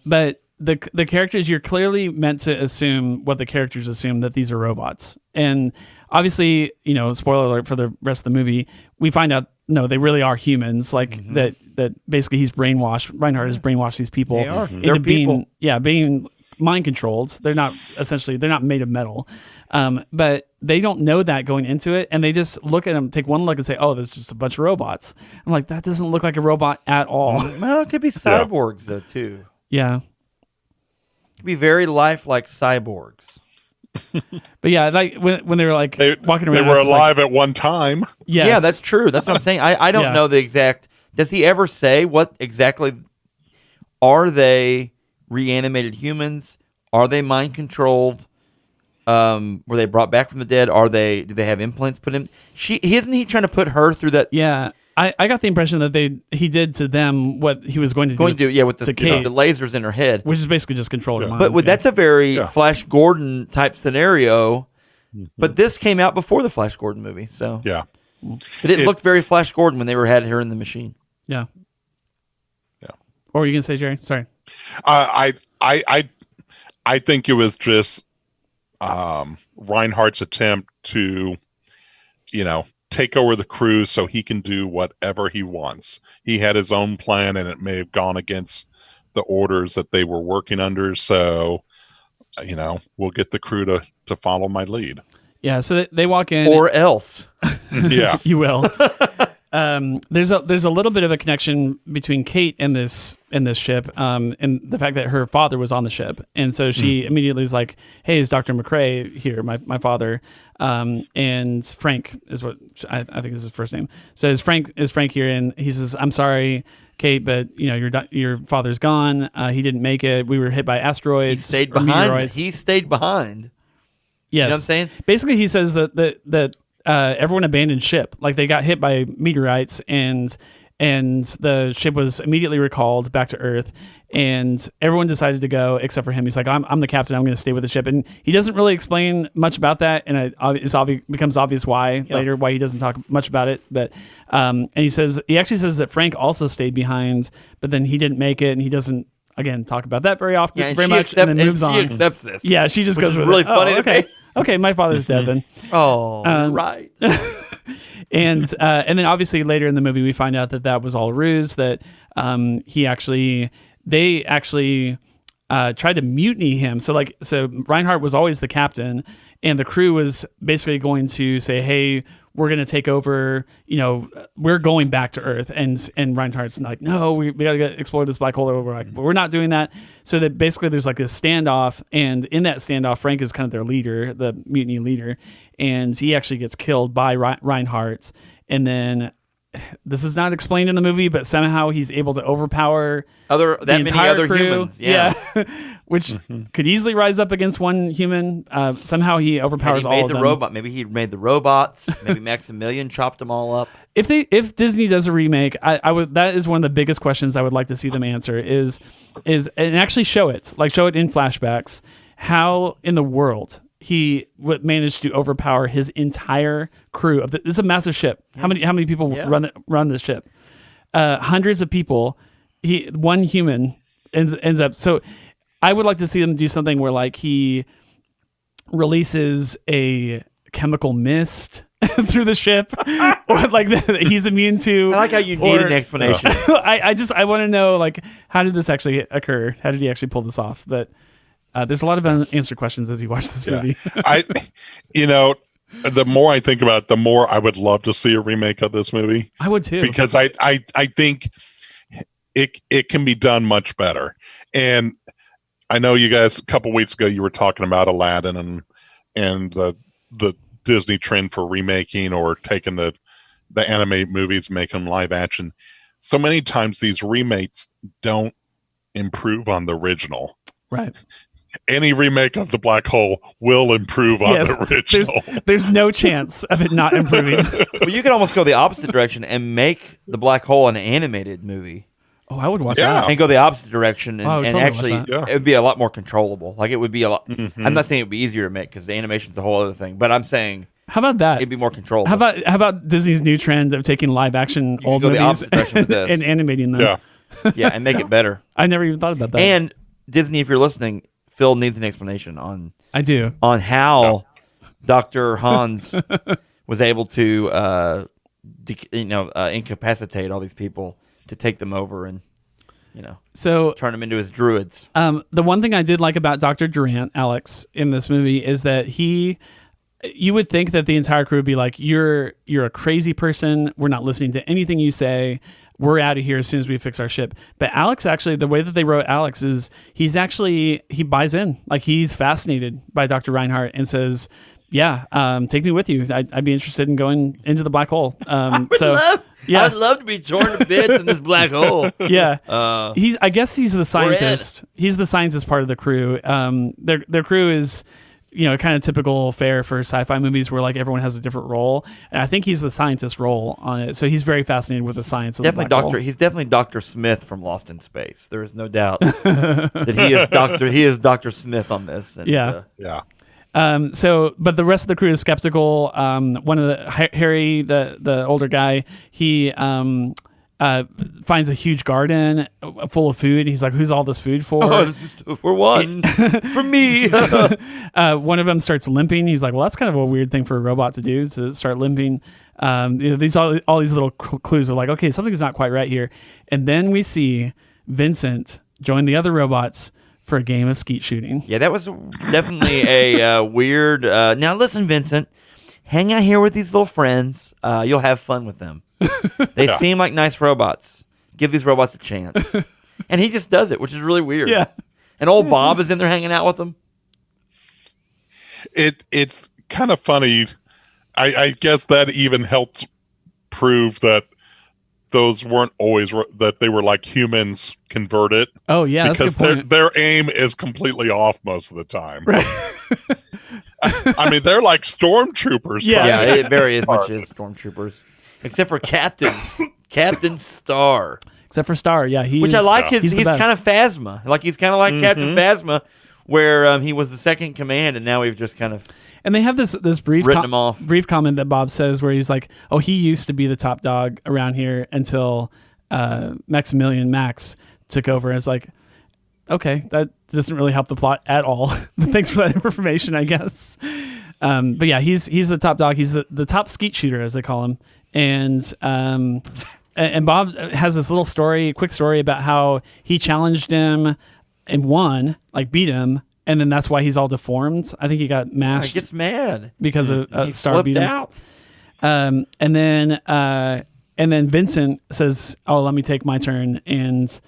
but the characters, you're clearly meant to assume what the characters assume, that these are robots. And obviously, spoiler alert for the rest of the movie, we find out no, they really are humans. Like that basically he's brainwashed. Reinhardt has brainwashed these people into being mind controlled. They're not made of metal. But they don't know that going into it, and they just look at them, take one look, and say, "Oh, there's just a bunch of robots." I'm like, that doesn't look like a robot at all. Well, it could be cyborgs though too. Yeah, it could be very lifelike cyborgs. But yeah, like when they were like walking around, they were alive at one time. Yes. Yeah, that's true. That's what I'm saying. I don't know the exact. Does he ever say what exactly? Are they reanimated humans? Are they mind controlled? Were they brought back from the dead? Do they have implants put in? Isn't he trying to put her through that? Yeah. I got the impression that he did to them what he was going to do with the lasers in her head, which is basically just control her mind. But that's a very Flash Gordon type scenario. But this came out before the Flash Gordon movie, so but it looked very Flash Gordon when they had her in the machine. Yeah. Or were you gonna say, Jerry? Sorry. I think it was just Reinhardt's attempt to, take over the crew so he can do whatever he wants. He had his own plan, and it may have gone against the orders that they were working under. So, we'll get the crew to follow my lead. Yeah. So they walk in, or else. Yeah, you will. There's a little bit of a connection between Kate and this ship, and the fact that her father was on the ship, and so she immediately is like, "Hey, is Dr. McCrae here? My father." And Frank is what I think is his first name. So is Frank here? And he says, "I'm sorry, Kate, but your father's gone. He didn't make it. We were hit by asteroids. He stayed behind. He stayed behind." Yes. You know what I'm saying? Basically, he says that everyone abandoned ship. Like they got hit by meteorites, and the ship was immediately recalled back to Earth, and everyone decided to go except for him. He's like, I'm the captain. I'm going to stay with the ship, and he doesn't really explain much about that, and it becomes obvious why later why he doesn't talk much about it. But and he actually says that Frank also stayed behind, but then he didn't make it, and he doesn't. Again, talk about that very often, very much, and then moves on. She accepts this. Yeah, she just goes with really it. Funny to me. Okay, my father's dead then. Right. And then obviously later in the movie we find out that was all a ruse. That they actually tried to mutiny him. So Reinhardt was always the captain, and the crew was basically going to say, "Hey, we're going to take over. We're going back to Earth." And Reinhardt's like, "No, we got to explore this black hole." We're like, "We're not doing that." So that basically there's like this standoff, and in that standoff, Frank is kind of their leader, the mutiny leader, and he actually gets killed by Reinhardt. And then this is not explained in the movie, but somehow he's able to overpower the entire other crew. humans. Yeah. Which could easily rise up against one human. Somehow he overpowers all of them. Robot. Maybe he made the robots. Maybe Maximilian chopped them all up. If Disney does a remake, I would. That is one of the biggest questions I would like to see them answer. Is and actually show it in flashbacks. How in the world he managed to overpower his entire crew of it's a massive ship. How many people run this ship? Hundreds of people. One human ends up. So I would like to see them do something where he releases a chemical mist through the ship, or that he's immune to. I like how you need an explanation. I want to know how did this actually occur? How did he actually pull this off? But there's a lot of unanswered questions as you watch this movie. The more I think about it, the more I would love to see a remake of this movie. I would too, because I think it can be done much better. And I know you guys a couple weeks ago you were talking about Aladdin and the Disney trend for remaking or taking the animated movies, making them live action. so many times these remakes don't improve on the original. Right. Any remake of the Black Hole will improve on the original. There's no chance of it not improving. Well, you could almost go the opposite direction and make the Black Hole an animated movie. Oh, I would watch that. And go the opposite direction, and, totally actually, watch it would be a lot more controllable. Like, it would be a lot. I'm not saying it would be easier to make because the animation's a whole other thing, but I'm saying how about that? It'd be more controllable. How about Disney's new trend of taking live action old movies and animating them? Yeah, and make it better. I never even thought about that. And Disney, if you're listening, Phil needs an explanation on. I do. On how Dr. Hans was able to, incapacitate all these people to take them over and, turn them into his druids. The one thing I did like about Dr. Durant, Alex, in this movie is that you would think that the entire crew would be like, you're a crazy person. We're not listening to anything you say. We're out of here as soon as we fix our ship. But Alex, actually, the way that they wrote Alex is he buys in. Like, he's fascinated by Dr. Reinhardt and says, take me with you. I'd be interested in going into the black hole. I'd love to be torn to bits in this black hole. Yeah. I guess he's the scientist. He's the scientist part of the crew. Their crew is, kind of typical fare for sci-fi movies where like everyone has a different role. And I think he's the scientist role on it. So he's very fascinated with the science of the black hole. He's definitely Dr. Smith from Lost in Space. There is no doubt that he is Dr. Smith on this. And, but the rest of the crew is skeptical. One of Harry, the older guy, he finds a huge garden full of food. He's like, "Who's all this food for?" Oh, this is for one, for me. One of them starts limping. He's like, "Well, that's kind of a weird thing for a robot to do, to start limping." All these little clues are like, okay, something's not quite right here. And then we see Vincent join the other robots for a game of skeet shooting. Yeah, that was definitely a weird. Now listen, Vincent, hang out here with these little friends. You'll have fun with them. They seem like nice robots. Give these robots a chance. And he just does it, which is really weird. Yeah. And old Bob is in there hanging out with them. It's kind of funny. I guess that even helped prove that those weren't always that they were like humans converted. Oh yeah, because that's a good point. Their aim is completely off most of the time. Right. I mean, they're like stormtroopers. Yeah, it very much is stormtroopers, except for Captain Star. Except for Star, yeah, which I like. He's kind of Phasma. Like he's kind of like Captain Phasma, where he was the second command, and now we've just kind of. And they have this brief brief comment that Bob says where he's like, "Oh, he used to be the top dog around here until Maximilian Max took over." And it's like, okay, that doesn't really help the plot at all. But thanks for that information, I guess. But yeah, he's the top dog. He's the top skeet shooter, as they call him. And Bob has this little quick story about how he challenged him and won, like beat him. And then that's why he's all deformed. I think he got mashed. He gets mad because of Star beat him out. And then Vincent says, "Oh, let me take my turn," and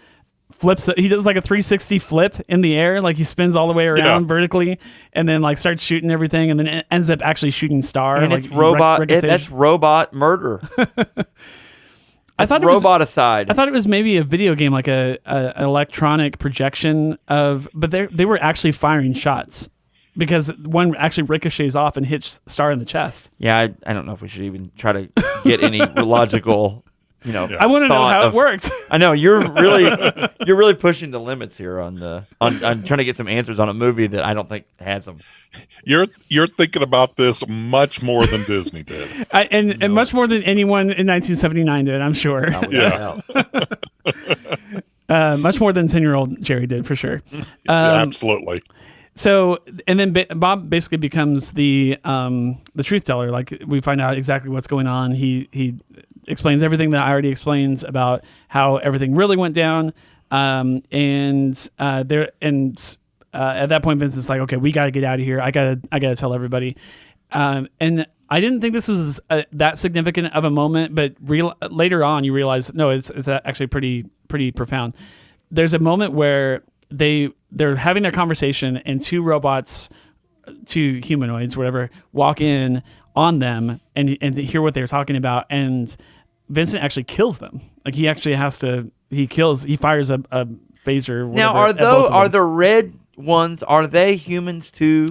flips. He does like a 360 flip in the air, like he spins all the way around vertically, and then like starts shooting everything, and then it ends up actually shooting Star. And like, it's robot. That's robot murder. I thought robot-icide. I thought it was maybe a video game, like an electronic projection of, but they were actually firing shots because one actually ricochets off and hits Star in the chest. Yeah, I don't know if we should even try to get any logical, I want to know how it worked. I know you're really pushing the limits here on trying to get some answers on a movie that I don't think has them. You're thinking about this much more than Disney did, and much more than anyone in 1979 did, I'm sure. Much more than 10-year-old Jerry did, for sure. Absolutely. So, and then Bob basically becomes the truth teller. Like, we find out exactly what's going on. He explains everything that I already explained about how everything really went down. At that point, Vincent's like, "Okay, we got to get out of here. I gotta tell everybody." And I didn't think this was that significant of a moment, but later on, you realize no, it's actually pretty profound. There's a moment where they're having their conversation, and two humanoids, whatever, walk in on them and to hear what they're talking about. And Vincent actually kills them. Like he actually he fires a phaser. Now, are the red ones, are they humans too?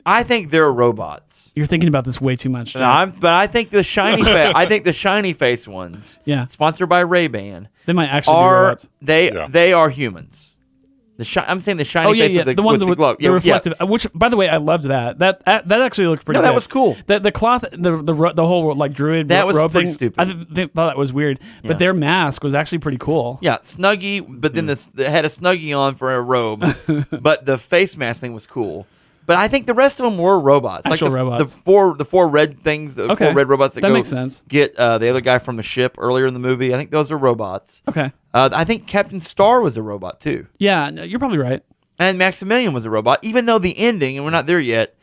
I think they're robots. You're thinking about this way too much. No, but I think the shiny face ones, sponsored by Ray-Ban, they might actually be robots. They are humans. I'm saying the shiny face with the glow. The reflective. Which, by the way, I loved that. That actually looked pretty. No, good. That was cool. The cloth, the whole like druid. That was robe pretty thing, stupid. I thought that was weird, but their mask was actually pretty cool. Yeah, Snuggie, but then they had a Snuggie on for a robe, but the face mask thing was cool. But I think the rest of them were robots. Actual robots. The four red things, four red robots that makes sense. Get the other guy from the ship earlier in the movie. I think those are robots. Okay. I think Captain Star was a robot too. Yeah, you're probably right. And Maximilian was a robot, even though the ending, and we're not there yet,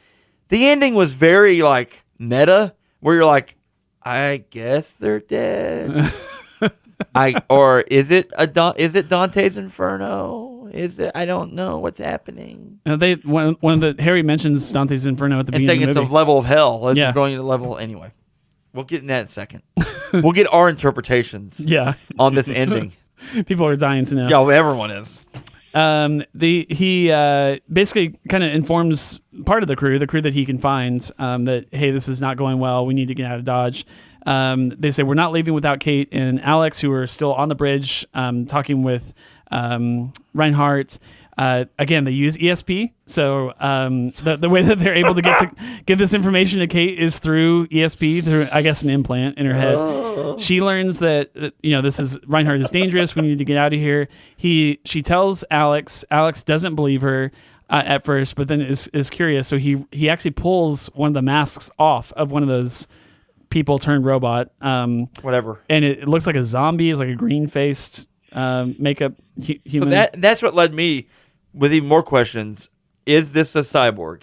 the ending was very like meta, where you're like, I guess they're dead. Or is it Dante's Inferno? Is it? I don't know what's happening. Harry mentions Dante's Inferno at the beginning of the movie. It's a level of hell. We're going into level anyway. We'll get in that in a second. We'll get our interpretations. On this ending. People are dying to know. Yeah, everyone is. He basically kind of informs part of the crew that he can find that, hey, this is not going well. We need to get out of Dodge. They say we're not leaving without Kate and Alex, who are still on the bridge talking with Reinhardt. Again, they use E.S.P. So the way that they're able to get this information to Kate is through E.S.P. through, I guess, an implant in her head. She learns that this is Reinhardt is dangerous. We need to get out of here. She tells Alex. Alex doesn't believe her at first, but then is curious. So he actually pulls one of the masks off of one of those people turned robot. Whatever. And it looks like a zombie. It's like a green faced makeup human. So that's what led me with even more questions. Is this a cyborg?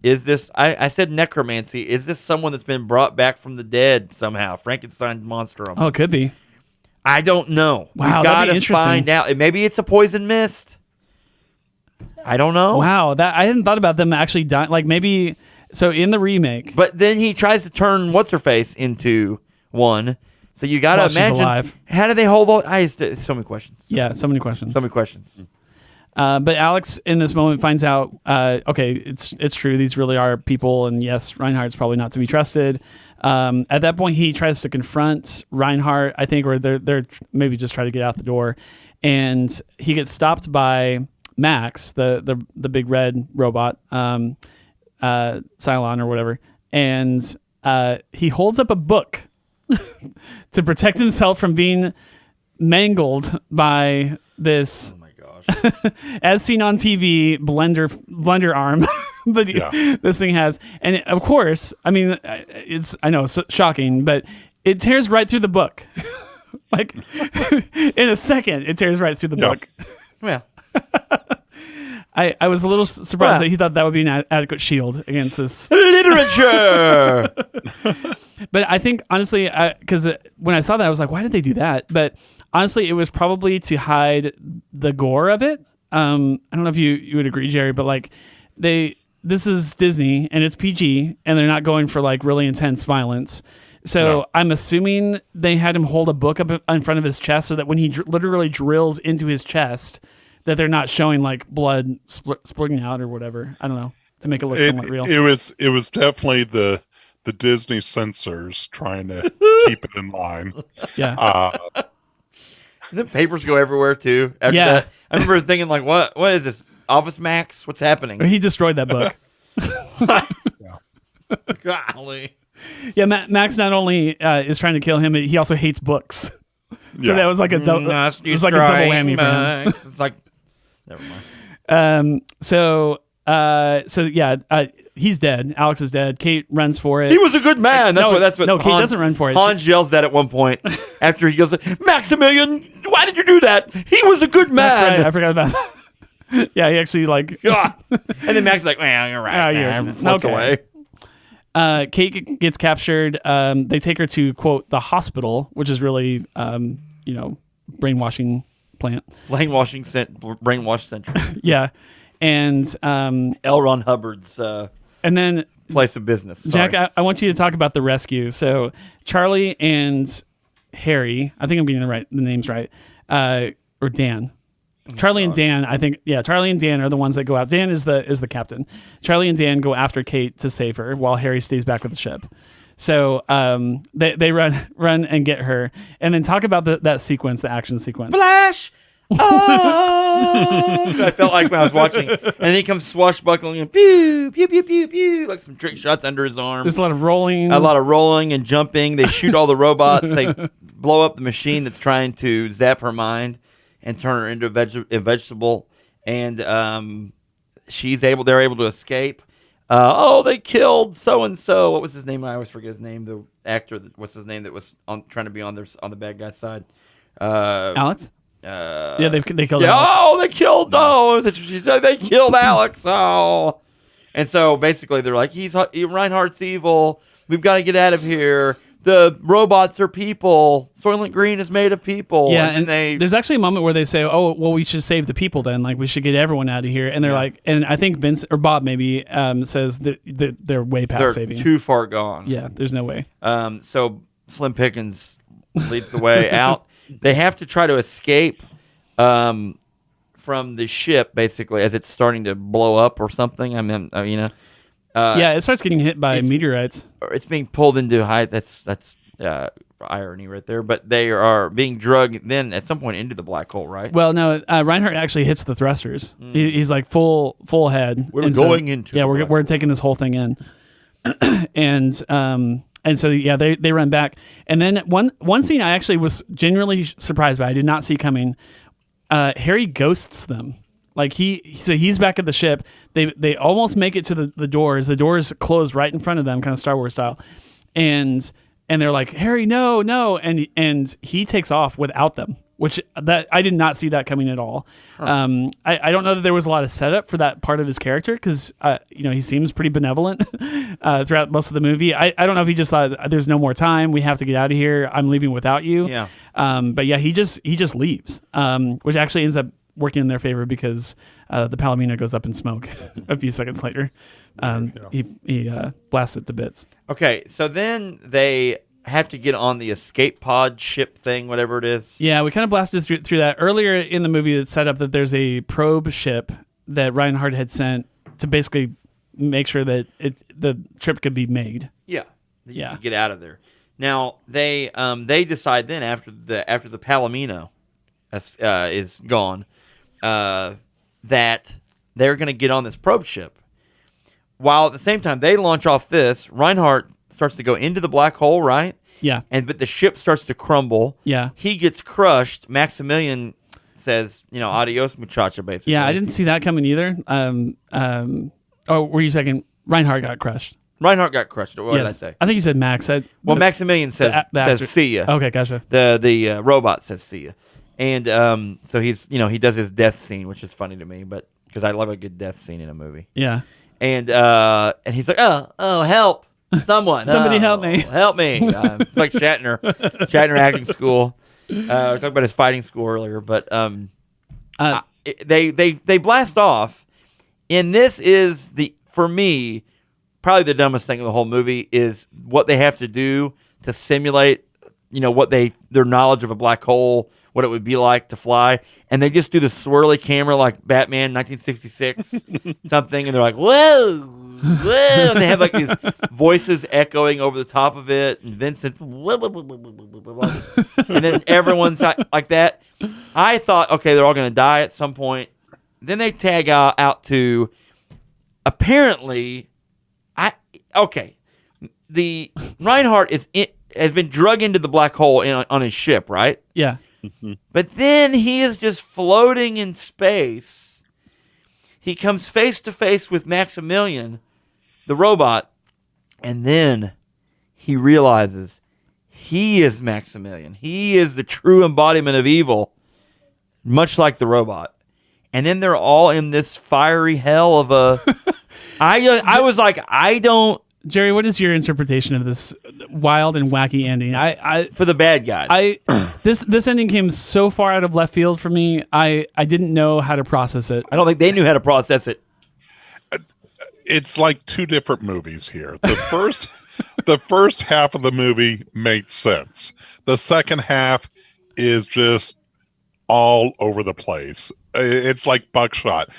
Is this, I said necromancy. Is this someone that's been brought back from the dead somehow? Frankenstein monster. Oh, it could be. I don't know. Wow, we got to find out. Maybe it's a poison mist. I don't know. Wow, I hadn't thought about them actually dying. Like maybe, so in the remake. But then he tries to turn What's-Her-Face into one. So you got to imagine. She's alive. How do they hold all? So many questions. Yeah, so many questions. So many questions. But Alex, in this moment, finds out, okay, it's true. These really are people, and yes, Reinhardt's probably not to be trusted. At that point, he tries to confront Reinhardt, I think, or they're maybe just try to get out the door, and he gets stopped by Max, the big red robot, Cylon or whatever, and he holds up a book to protect himself from being mangled by this. As seen on TV, blender arm that this thing has, and of course, I mean, I know it's shocking, but it tears right through the book. Like in a second, it tears right through the book. Yeah. I was a little surprised that he thought that would be an adequate shield against this literature. But I think honestly, because when I saw that, I was like, why did they do that? But honestly, it was probably to hide the gore of it. I don't know if you would agree, Jerry, but like this is Disney and it's PG and they're not going for like really intense violence. So I'm assuming they had him hold a book up in front of his chest so that when he literally drills into his chest, that they're not showing like blood splitting out or whatever. I don't know, to make it look somewhat real. It was definitely the Disney censors trying to keep it in line. Yeah. The papers go everywhere too. After that, I remember thinking like, what is this? Office Max? What's happening? He destroyed that book. Golly. Yeah, Max not only is trying to kill him, he also hates books. So that was like a double. It was like a double whammy for him. It's like, never mind. He's dead. Alex is dead. Kate runs for it. He was a good man. That's what. No, Kate doesn't run for it. Hans yells that at one point after he goes, "Maximilian, why did you do that? He was a good man." That's right. I forgot about that. Yeah, he actually like. And then Max is like, "Well, you're right." Floats away. Kate gets captured. They take her to quote the hospital, which is really brainwashing plant. Brainwash center. Yeah, and L. Ron Hubbard's and then place of business. Sorry. Jack, I want you to talk about the rescue. So Charlie and Harry. I think I'm getting the names right. Or Dan. Charlie and Dan, I think, Charlie and Dan are the ones that go out. Dan is the captain. Charlie and Dan go after Kate to save her while Harry stays back with the ship. So they run and get her, and then talk about that sequence, the action sequence. Flash! Oh! I felt like when I was watching, and then he comes swashbuckling and pew, pew, pew, pew, pew, like some trick shots under his arm. There's a lot of rolling. And jumping. They shoot all the robots. They blow up the machine that's trying to zap her mind and turn her into a vegetable. And they're able to escape. They killed so-and-so. What was his name? I always forget his name. The actor, what's his name that was trying to be on the bad guy's side? Alex? They killed Alex. Oh, they killed, she said they killed Alex. Oh. And so basically they're like, Reinhardt's evil. We've got to get out of here. The robots are people. Soylent Green is made of people. Yeah, and there's actually a moment where they say, "Oh, well, we should save the people then. Like, we should get everyone out of here." And they're like, and I think Vince or Bob maybe says that they're way past saving. They're too far gone. Yeah, there's no way. So Slim Pickens leads the way out. They have to try to escape from the ship, basically, as it's starting to blow up or something. I mean, it starts getting hit by meteorites. It's being pulled into height. That's irony right there. But they are being drugged then at some point into the black hole, right? Well, no, Reinhardt actually hits the thrusters. He's like full head. We're going into. Yeah, we're taking this whole thing in, and so they run back. And then one scene I actually was genuinely surprised by. I did not see coming. Harry ghosts them. Like he's back at the ship. They almost make it to the doors. The doors close right in front of them, kind of Star Wars style. And they're like, Harry, no, and he takes off without them, which that I did not see that coming at all. Huh. I don't know that there was a lot of setup for that part of his character because he seems pretty benevolent throughout most of the movie. I don't know if he just thought there's no more time. We have to get out of here. I'm leaving without you. Yeah. But yeah, he just leaves, which actually ends up working in their favor because the Palomino goes up in smoke a few seconds later. He blasts it to bits. Okay, so then they have to get on the escape pod ship thing, whatever it is. Yeah, we kind of blasted through that. Earlier in the movie, it's set up that there's a probe ship that Reinhardt had sent to basically make sure that the trip could be made. Yeah. Get out of there. Now, they decide then after the Palomino is gone, that they're going to get on this probe ship. While at the same time they launch off this, Reinhardt starts to go into the black hole, right? Yeah. But the ship starts to crumble. Yeah. He gets crushed. Maximilian says, adios, muchacha, basically. Yeah, I didn't see that coming either. Were you saying Reinhardt got crushed? Reinhardt got crushed. What did I say? I think you said Max. Maximilian says see ya. Okay, gotcha. The robot says see ya. And so he's he does his death scene, which is funny to me, but because I love a good death scene in a movie. Yeah. And he's like, oh, help, someone, somebody help me, help me. It's like Shatner acting school. We talked about his fighting school earlier, but they blast off, and this is for me probably the dumbest thing in the whole movie is what they have to do to simulate what their knowledge of a black hole, what it would be like to fly, and they just do the swirly camera like Batman 1966 something, and they're like, whoa, and they have like these voices echoing over the top of it, and Vincent, and then everyone's like that. I thought, okay, they're all going to die at some point. Then they tag out to apparently, the Reinhardt has been drug into the black hole on his ship, right? Yeah. But then he is just floating in space. He comes face to face with Maximilian, the robot, and then he realizes he is Maximilian. He is the true embodiment of evil, much like the robot. And then they're all in this fiery hell of a... I was like, I don't... Jerry, what is your interpretation of this wild and wacky ending? For the bad guys. This ending came so far out of left field for me. I didn't know how to process it. I don't think they knew how to process it. It's like two different movies here. The The first half of the movie made sense. The second half is just all over the place. It's like buckshot,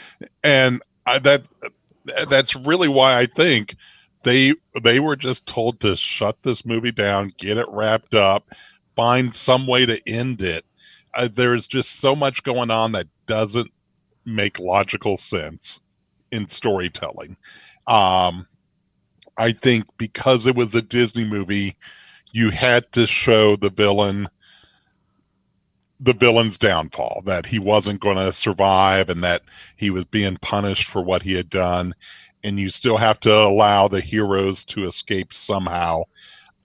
and that's really why I think they were just told to shut this movie down, get it wrapped up, find some way to end it. There's just so much going on that doesn't make logical sense in storytelling. I think because it was a Disney movie, you had to show the villain's downfall, that he wasn't going to survive and that he was being punished for what he had done. And you still have to allow the heroes to escape somehow.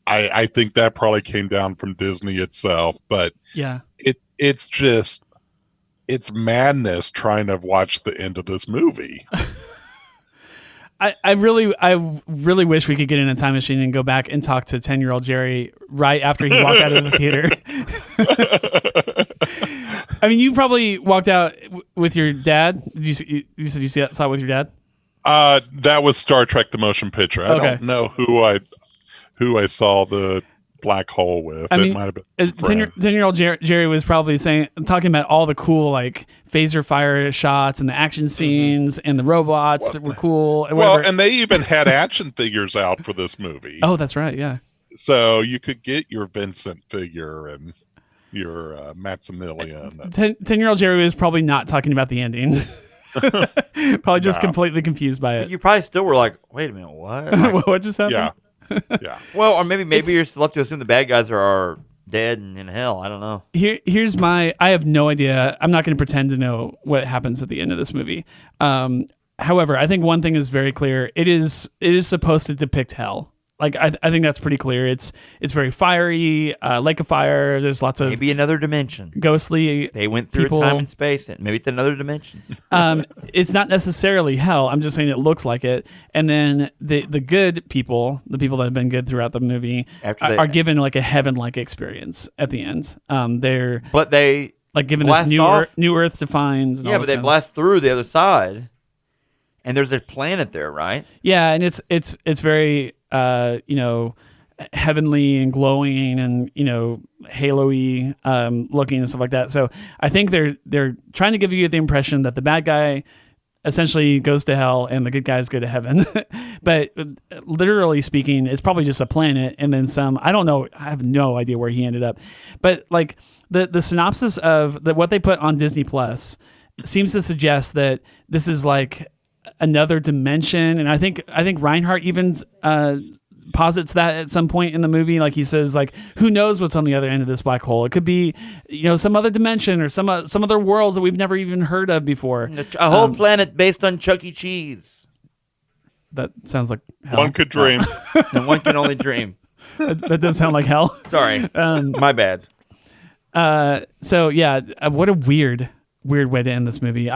I think that probably came down from Disney itself, but yeah, it's madness trying to watch the end of this movie. I really wish we could get in a time machine and go back and talk to 10-year-old Jerry right after he walked out of the theater. I mean, you probably walked out with your dad. You said you saw it with your dad? That was Star Trek: The Motion Picture. I don't know who I saw the black hole with. I mean, it might have been 10-year-old Jerry was probably talking about all the cool like phaser fire shots and the action scenes and the robots were cool. And well, and they even had action figures out for this movie. Oh, that's right. Yeah. So you could get your V.I.N.CENT figure and your Maximilian. 10-year-old Jerry was probably not talking about the ending. Probably just completely confused by it. You probably still were like, wait a minute, what? What just happened? Yeah. Yeah. Well, or maybe you're left to assume the bad guys are dead and in hell. I don't know. Here's I have no idea. I'm not going to pretend to know what happens at the end of this movie. However, I think one thing is very clear. It is supposed to depict hell. Like I think that's pretty clear. It's very fiery, lake of fire. There's lots of maybe another dimension. Ghostly. They went through time and space, and maybe it's another dimension. It's not necessarily hell. I'm just saying it looks like it. And then the good people, the people that have been good throughout the movie, are given like a heaven-like experience at the end. They're like given this new earth to find. And yeah, but they blast through the other side, and there's a planet there, right? Yeah, and it's very heavenly and glowing and halo-y looking and stuff like that. So I think they're trying to give you the impression that the bad guy essentially goes to hell and the good guys go to heaven. But literally speaking, it's probably just a planet and then some. I don't know. I have no idea where he ended up. But like the synopsis of what they put on Disney Plus seems to suggest that this is like another dimension, and I think Reinhardt even posits that at some point in the movie. Like he says, like, who knows what's on the other end of this black hole? It could be, some other dimension or some other worlds that we've never even heard of before. A whole planet based on Chuck E. Cheese. That sounds like hell. One could dream. No, one can only dream. That does sound like hell. Sorry, my bad. So yeah, what a weird way to end this movie.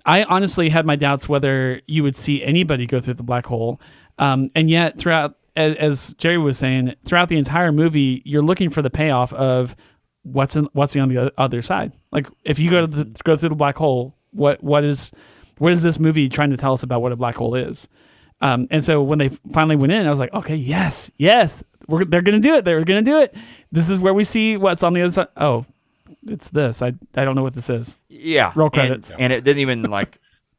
I honestly had my doubts whether you would see anybody go through the black hole. And yet throughout, as Jerry was saying, throughout the entire movie, you're looking for the payoff of what's on the other side. Like if you go through the black hole, what is this movie trying to tell us about what a black hole is? And so when they finally went in, I was like, okay, yes, they're going to do it. They're going to do it. This is where we see what's on the other side. Oh, it's this. I don't know what this is. Yeah. Roll credits. And it didn't even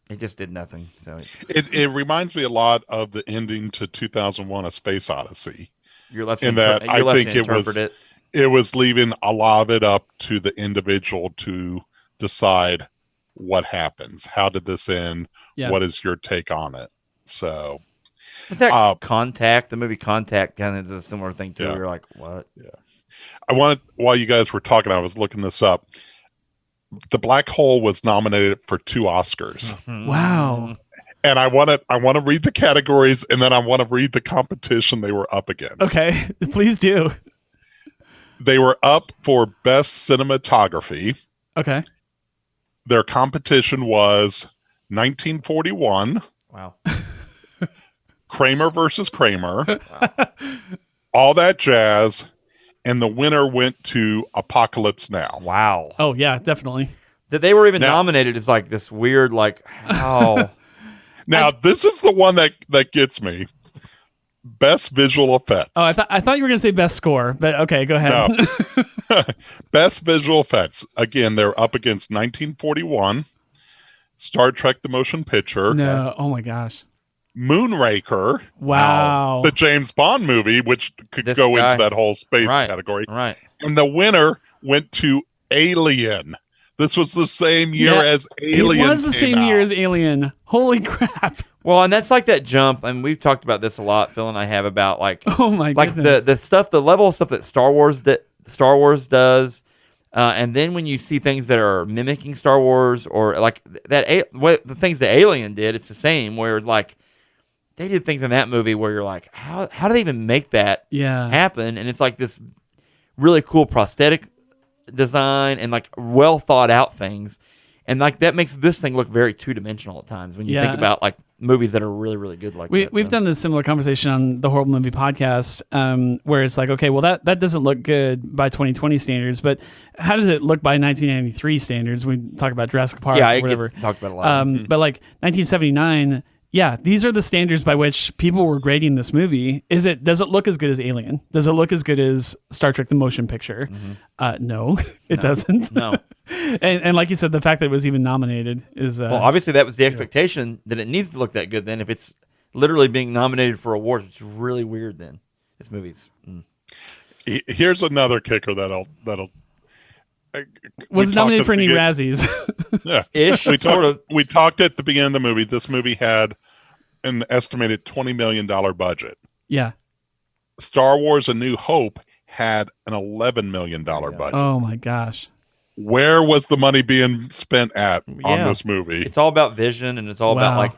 it just did nothing. So it reminds me a lot of the ending to 2001: A Space Odyssey. You're left in that I think it was leaving a lot of it up to the individual to decide what happens. How did this end? Yeah. What is your take on it? So was that Contact? The movie Contact kind of is a similar thing too. Yeah. You're like, what? Yeah. While you guys were talking, I was looking this up. The Black Hole was nominated for 2 Oscars. Wow. And I want to read the categories, and then I want to read the competition they were up against. Okay, please do. They were up for Best Cinematography. Okay. Their competition was 1941. Wow. Kramer versus Kramer. Wow. All That Jazz. And the winner went to Apocalypse Now. Wow. Oh, yeah, definitely. That they were even nominated is like this weird, how... Now, this is the one that gets me. Best visual effects. Oh, I thought you were going to say best score, but okay, go ahead. No. Best visual effects. Again, they're up against 1941, Star Trek: The Motion Picture, No, oh my gosh. Moonraker, Wow. the James Bond movie, which could This go guy. into that whole space Right. category. Right. And the winner went to Alien. This was the same year Yeah, as Alien. It was the same year as Alien. Holy crap. Well, and that's like that jump, and we've talked about this a lot, Phil and I have, about like Oh my like goodness. the level of stuff that Star Wars does, and then when you see things that are mimicking Star Wars, or like the things that Alien did, it's the same. Where like they did things in that movie where you're like, how do they even make that happen? And it's like this really cool prosthetic design and like well thought out things, and like that makes this thing look very two-dimensional at times when you think about like movies that are really, really good like that. We've done this similar conversation on the Horrible Movie podcast, where it's like, okay, well that doesn't look good by 2020 standards, but how does it look by 1993 standards? We talk about Jurassic Park, yeah, or it whatever. gets talked about a lot. But like 1979, yeah, these are the standards by which people were grading this movie. Does it look as good as Alien? Does it look as good as Star Trek: The Motion Picture? No, it doesn't. No. and like you said, the fact that it was even nominated is Well, obviously that was the expectation that it needs to look that good. Then, if it's literally being nominated for awards, it's really weird. Then this movie's. Here's another kicker that'll. was it nominated for any Razzies? Yeah, Ish. We talked at the beginning of the movie. This movie had an estimated $20 million budget. Yeah. Star Wars: A New Hope had an $11 million budget. Oh my gosh. Where was the money being spent on this movie? It's all about vision, and it's all about Wow. like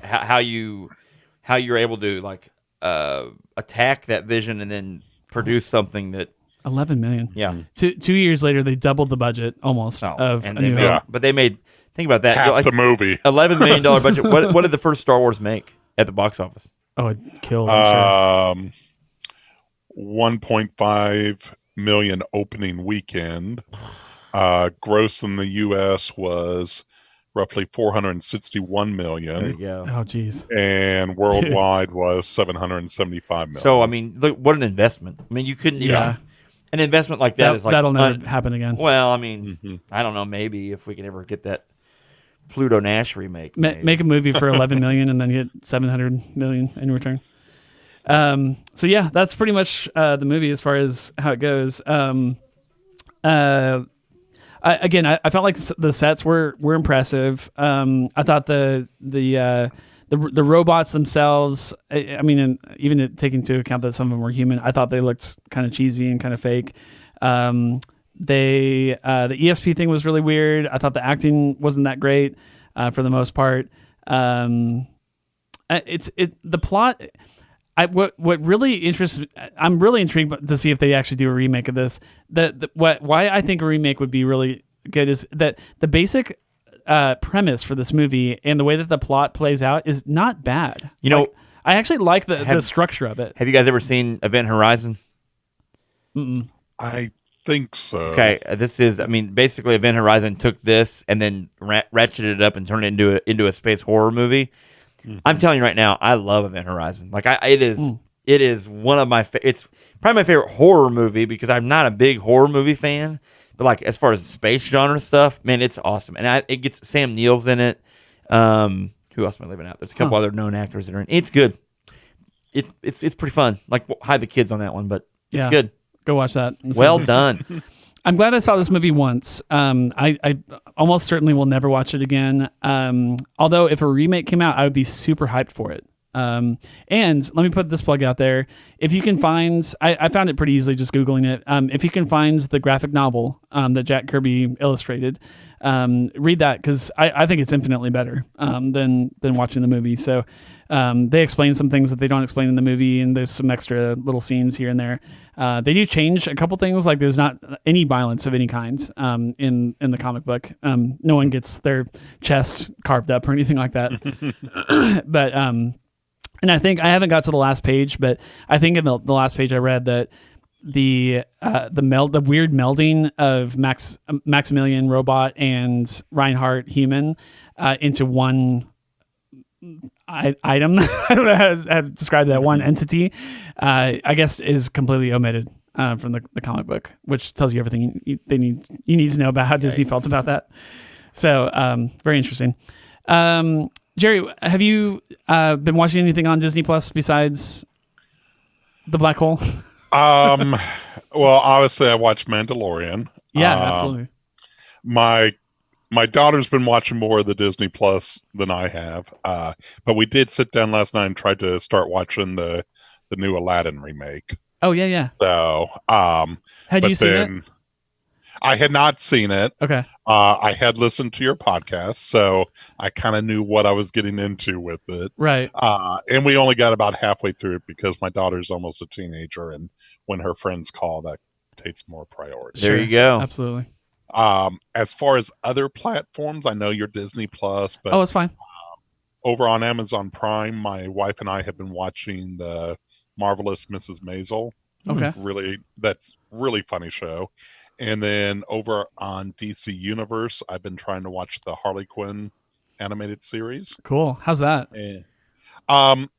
how you're able to like attack that vision and then produce something that. 11 million. Yeah. 2 years later, they doubled the budget almost of A New Hope. But they made, think about that, Half like, the movie. $11 million budget. What did the first Star Wars make at the box office? Oh, it killed, I'm sure. 1.5 million opening weekend. Gross in the U.S. was roughly 461 million. There you go. Oh, geez. And worldwide was 775 million. So, I mean, look, what an investment. I mean, you couldn't even... Yeah. An investment like that is like... That'll never happen again. Well, I mean, I don't know, maybe if we can ever get that Pluto Nash remake. Make a movie for 11 million and then get 700 million in return. So yeah, that's pretty much the movie as far as how it goes. I felt like the sets were impressive. I thought the robots themselves, I mean, and even taking into account that some of them were human, I thought they looked kind of cheesy and kind of fake. The E.S.P thing was really weird. I thought the acting wasn't that great for the most part. The plot. What really interests me, I'm really intrigued to see if they actually do a remake of this. Why I think a remake would be really good is that the basic premise for this movie and the way that the plot plays out is not bad. You know, I actually like the structure of it. Have you guys ever seen Event Horizon? Mm-mm. I think so. Okay, basically Event Horizon took this and then ratcheted it up and turned it into a space horror movie. Mm-hmm. I'm telling you right now, I love Event Horizon. Like it is one of my it's probably my favorite horror movie because I'm not a big horror movie fan. But like as far as space genre stuff, man, it's awesome. And it gets Sam Neill's in it. Who else am I leaving out? There's a couple other known actors that are in it. It's good. It's pretty fun. Like hide the kids on that one, but it's good. Go watch that. Well done. I'm glad I saw this movie once. I almost certainly will never watch it again. Although if a remake came out, I would be super hyped for it. And let me put this plug out there. If you can find, I found it pretty easily just Googling it. If you can find the graphic novel that Jack Kirby illustrated, read that because I think it's infinitely better than watching the movie. So they explain some things that they don't explain in the movie, and there's some extra little scenes here and there. They do change a couple things, like there's not any violence of any kind in the comic book. No one gets their chest carved up or anything like that. But and I think I haven't got to the last page, but I think in the last page I read that the weird melding of Maximilian robot and Reinhardt human into one. item. I don't know how to describe that one entity. I guess is completely omitted from the comic book, which tells you everything you need to know about how Disney felt about that. So very interesting. Jerry, have you been watching anything on Disney Plus besides the Black Hole? Well, obviously I watched Mandalorian. Yeah, absolutely. My daughter's been watching more of the Disney Plus than I have. But we did sit down last night and tried to start watching the new Aladdin remake. Oh yeah. So, had you seen it? I had not seen it. Okay. I had listened to your podcast, so I kind of knew what I was getting into with it. Right. And we only got about halfway through it because my daughter's almost a teenager, and when her friends call, that takes more priority. There you go. Absolutely. As far as other platforms, I know you're Disney Plus, but it's fine. Over on Amazon Prime, my wife and I have been watching the Marvelous Mrs. Maisel. Okay. That's really funny show. And then over on DC Universe, I've been trying to watch the Harley Quinn animated series. Cool. How's that? And, I'm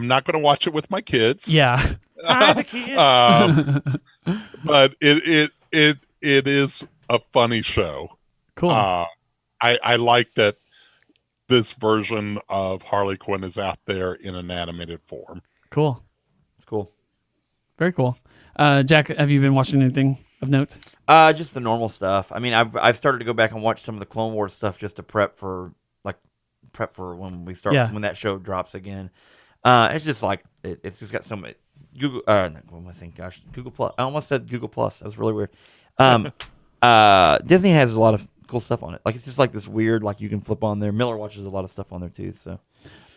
not going to watch it with my kids. Yeah. Hi, the kids. But it is a funny show. Cool. I like that this version of Harley Quinn is out there in an animated form. Cool. It's cool. Very cool. Jack, have you been watching anything of note? Just the normal stuff. I mean, I've started to go back and watch some of the Clone Wars stuff just to prep for when we start when that show drops again. It's just like it's just got so many Google. What am I saying? Gosh, Google Plus. I almost said Google Plus. That was really weird. Disney has a lot of cool stuff on it. Like it's just like this weird, like you can flip on there. Miller watches a lot of stuff on there too. So.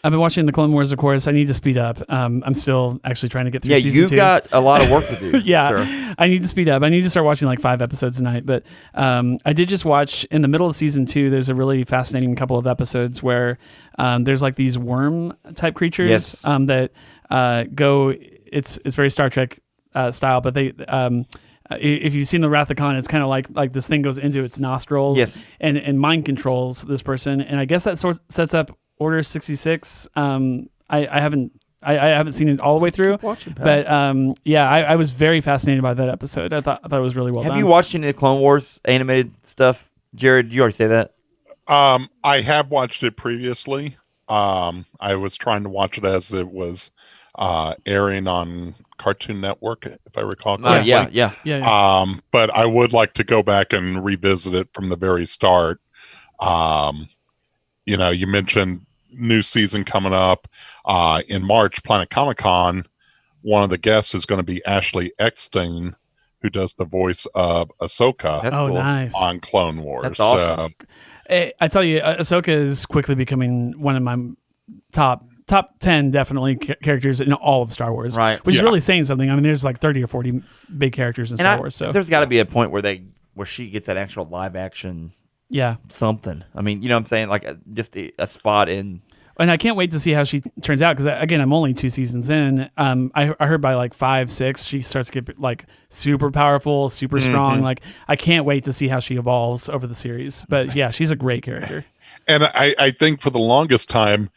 I've been watching the Clone Wars, of course. I need to speed up. I'm still actually trying to get through season 2. Yeah, you've got a lot of work to do. Yeah, sir. I need to speed up. I need to start watching like 5 episodes a night. But I did just watch, in the middle of season 2, there's a really fascinating couple of episodes where there's like these worm-type creatures that go, it's very Star Trek style, but they... if you've seen the Wrath of Khan, it's kind of like this thing goes into its nostrils and mind controls this person. And I guess that sets up Order 66. I haven't seen it all the way through, but I was very fascinated by that episode. I thought it was really well done. Have you watched any of the Clone Wars animated stuff, Jared? Did you already say that? I have watched it previously. I was trying to watch it as it was airing on Cartoon Network, if I recall correctly. Yeah. But I would like to go back and revisit it from the very start. You mentioned new season coming up in March, Planet Comic-Con. One of the guests is going to be Ashley Eckstein, who does the voice of Ahsoka nice. on Clone Wars. That's awesome. I tell you, Ahsoka is quickly becoming one of my top 10 definitely characters in all of Star Wars, right? Which is really saying something. I mean, there's like 30 or 40 big characters in Star Wars. So there's got to be a point where she gets that actual live action. Yeah. Something. I mean, you know what I'm saying? Like just a spot in. And I can't wait to see how she turns out because, again, I'm only 2 seasons in. I heard by like 5, 6, she starts to get like super powerful, super strong. Like I can't wait to see how she evolves over the series. But yeah, she's a great character. And I think for the longest time,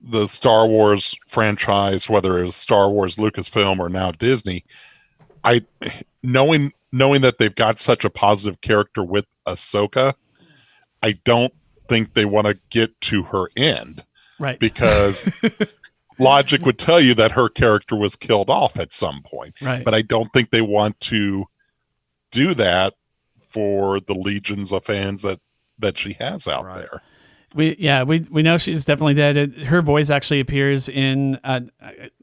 the Star Wars franchise, whether it was Star Wars, Lucasfilm, or now Disney, knowing that they've got such a positive character with Ahsoka, I don't think they want to get to her end. Right. Because logic would tell you that her character was killed off at some point. Right. But I don't think they want to do that for the legions of fans that she has out there. We know she's definitely dead. Her voice actually appears in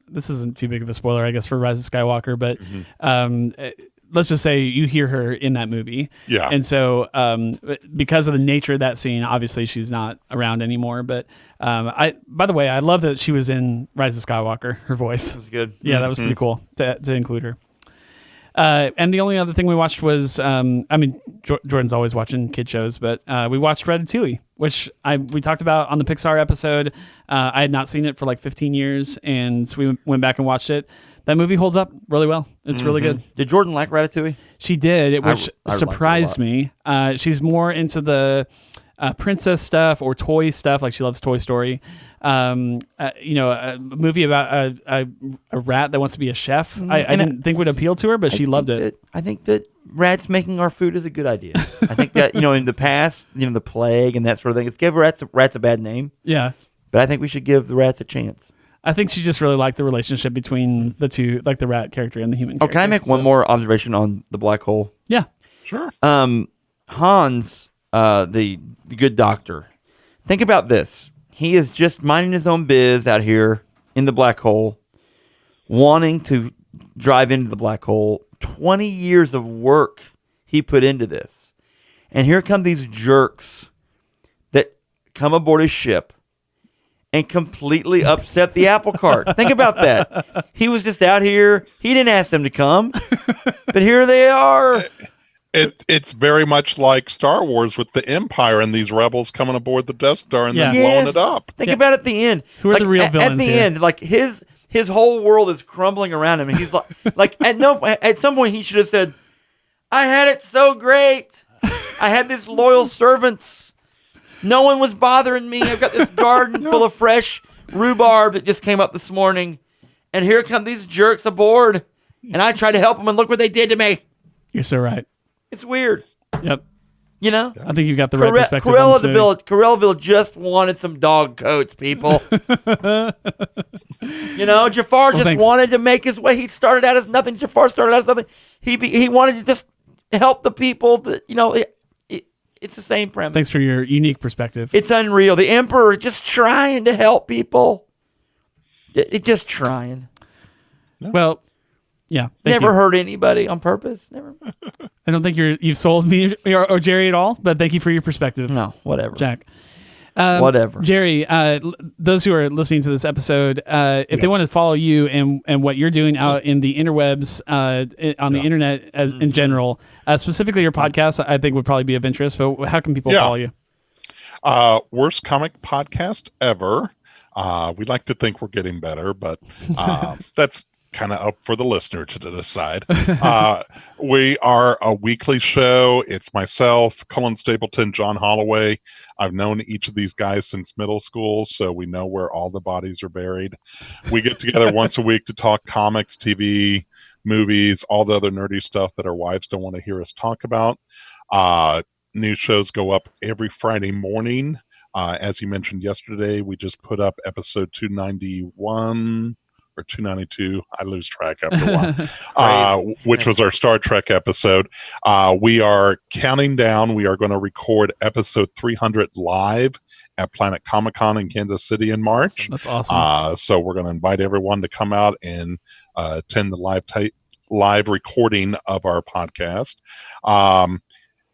this isn't too big of a spoiler, I guess, for Rise of Skywalker, but let's just say you hear her in that movie. Yeah. And so because of the nature of that scene, obviously she's not around anymore. But by the way, I love that she was in Rise of Skywalker, her voice. That was good. Yeah, that was pretty cool to include her. And the only other thing we watched was, Jordan's always watching kid shows, but we watched Ratatouille, which we talked about on the Pixar episode. I had not seen it for like 15 years, and so we went back and watched it. That movie holds up really well. It's really good. Did Jordan like Ratatouille? She did, which surprised me. She's more into the princess stuff or toy stuff, like she loves Toy Story. A movie about a rat that wants to be a chef. I didn't think would appeal to her, but she loved it. I think that rats making our food is a good idea. I think that, in the past, the plague and that sort of thing, it's give rats a bad name. Yeah. But I think we should give the rats a chance. I think she just really liked the relationship between the two, like the rat character and the human character. Can I make one more observation on the black hole? Yeah. Sure. Hans, the good doctor, think about this. He is just minding his own biz out here in the black hole, wanting to drive into the black hole. 20 years of work he put into this. And here come these jerks that come aboard his ship and completely upset the apple cart. Think about that. He was just out here. He didn't ask them to come, but here they are. It's very much like Star Wars with the Empire and these rebels coming aboard the Death Star and then blowing it up. Think about it at the end. Who are the real villains at the here? end? Like his whole world is crumbling around him, and he's like at some point he should have said, "I had it so great. I had these loyal servants. No one was bothering me. I've got this garden full of fresh rhubarb that just came up this morning, and here come these jerks aboard, and I tried to help them, and look what they did to me." You're so right. It's weird. Yep. I think you've got the right perspective on this movie. Corellville just wanted some dog coats, people. Jafar wanted to make his way. He started out as nothing. Jafar started out as nothing. He wanted to just help the people. It's the same premise. Thanks for your unique perspective. It's unreal. The Emperor just trying to help people. It just trying. Well, yeah. Never hurt anybody on purpose. Never. I don't think you've sold me or Jerry at all, but thank you for your perspective. No, whatever. Jack. Whatever. Jerry, those who are listening to this episode, if they want to follow you and what you're doing out in the interwebs, on the internet in general, specifically your podcast, I think would probably be of interest, but how can people follow you? Worst comic podcast ever. We'd like to think we're getting better, but that's kind of up for the listener to decide. We are a weekly show. It's myself, Cullen Stapleton, John Holloway. I've known each of these guys since middle school, so we know where all the bodies are buried. We get together once a week to talk comics, TV, movies, all the other nerdy stuff that our wives don't want to hear us talk about. New shows go up every Friday morning. As you mentioned yesterday, we just put up episode 291 or 292. I lose track after a while, which was our Star Trek episode. We are counting down. We are going to record episode 300 live at Planet Comic-Con in Kansas City in March. That's awesome. So we're going to invite everyone to come out and attend the live recording of our podcast.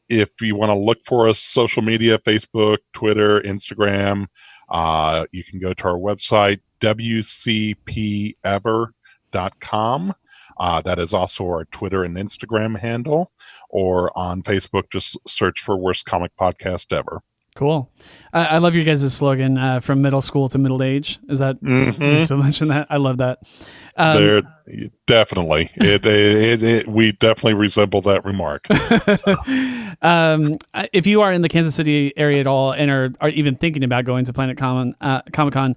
If you want to look for us, social media, Facebook, Twitter, Instagram, you can go to our website, wcpever.com. That is also our Twitter and Instagram handle. Or on Facebook, just search for Worst Comic Podcast Ever. Cool. I love your guys' slogan, from middle school to middle age. Is that just to mention that? I love that. Definitely. We definitely resemble that remark. If you are in the Kansas City area at all and are even thinking about going to Planet Comic-Con,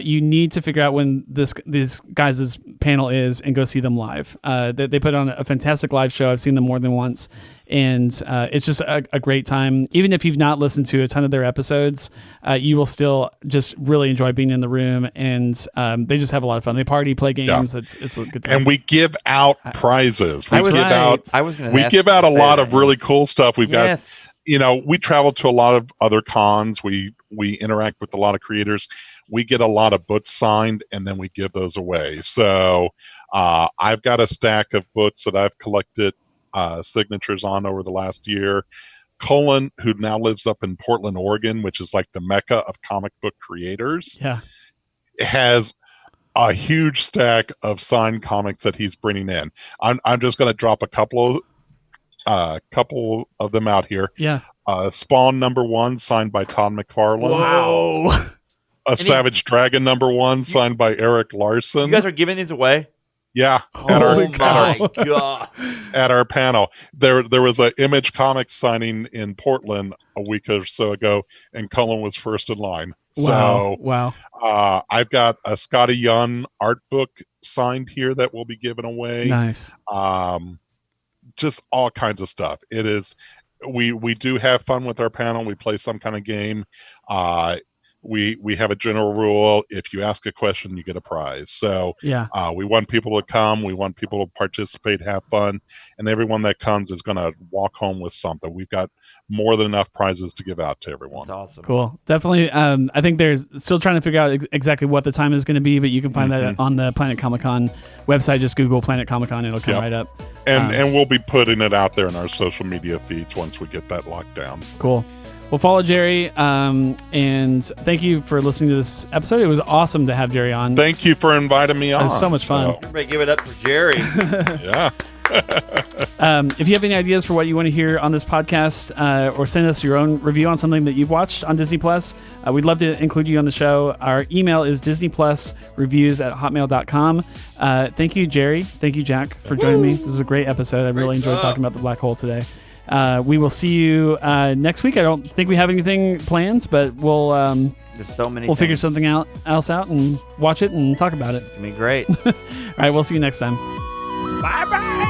you need to figure out when these guys' panel is and go see them live. They put on a fantastic live show. I've seen them more than once. And it's just a great time. Even if you've not listened to a ton of their episodes, you will still just really enjoy being in the room. And they just have a lot of fun. They party, play games. Yeah. It's a good time. And we give out prizes. We give out a lot of really cool stuff. We've got, we travel to a lot of other cons. We interact with a lot of creators. We get a lot of books signed, and then we give those away. So I've got a stack of books that I've collected signatures on over the last year. Cullen, who now lives up in Portland, Oregon, which is like the mecca of comic book creators, has a huge stack of signed comics that he's bringing in. I'm just going to drop a couple of them out here. Spawn #1 signed by Todd McFarlane. Wow. Savage Dragon #1 signed by Eric Larson. You guys are giving these away? Yeah. Oh my God. at our panel. There was an Image Comics signing in Portland a week or so ago, and Cullen was first in line. Wow. So, wow. I've got a Scotty Young art book signed here that will be given away. Nice. Just all kinds of stuff. It is. We do have fun with our panel. We play some kind of game. We have a general rule: if you ask a question, you get a prize. So we want people to come. We want people to participate, have fun, and everyone that comes is going to walk home with something. We've got more than enough prizes to give out to everyone. That's awesome. Cool. Definitely. I think there's still trying to figure out exactly what the time is going to be, but you can find that on the Planet Comic Con website. Just Google Planet Comic Con; it'll come right up. And we'll be putting it out there in our social media feeds once we get that locked down. Cool. Well, follow Jerry, and thank you for listening to this episode. It was awesome to have Jerry on. Thank you for inviting me on. It was so much fun. Everybody give it up for Jerry. Yeah. If you have any ideas for what you want to hear on this podcast, or send us your own review on something that you've watched on Disney Plus, we'd love to include you on the show. Our email is disneyplusreviews@hotmail.com. Thank you, Jerry. Thank you, Jack, for joining me. This is a great episode. I really enjoyed talking about the black hole today. We will see you next week. I don't think we have anything planned, but we'll there's so many. We'll figure something else out and watch it and talk about it. It's gonna be great. All right, we'll see you next time. Bye bye.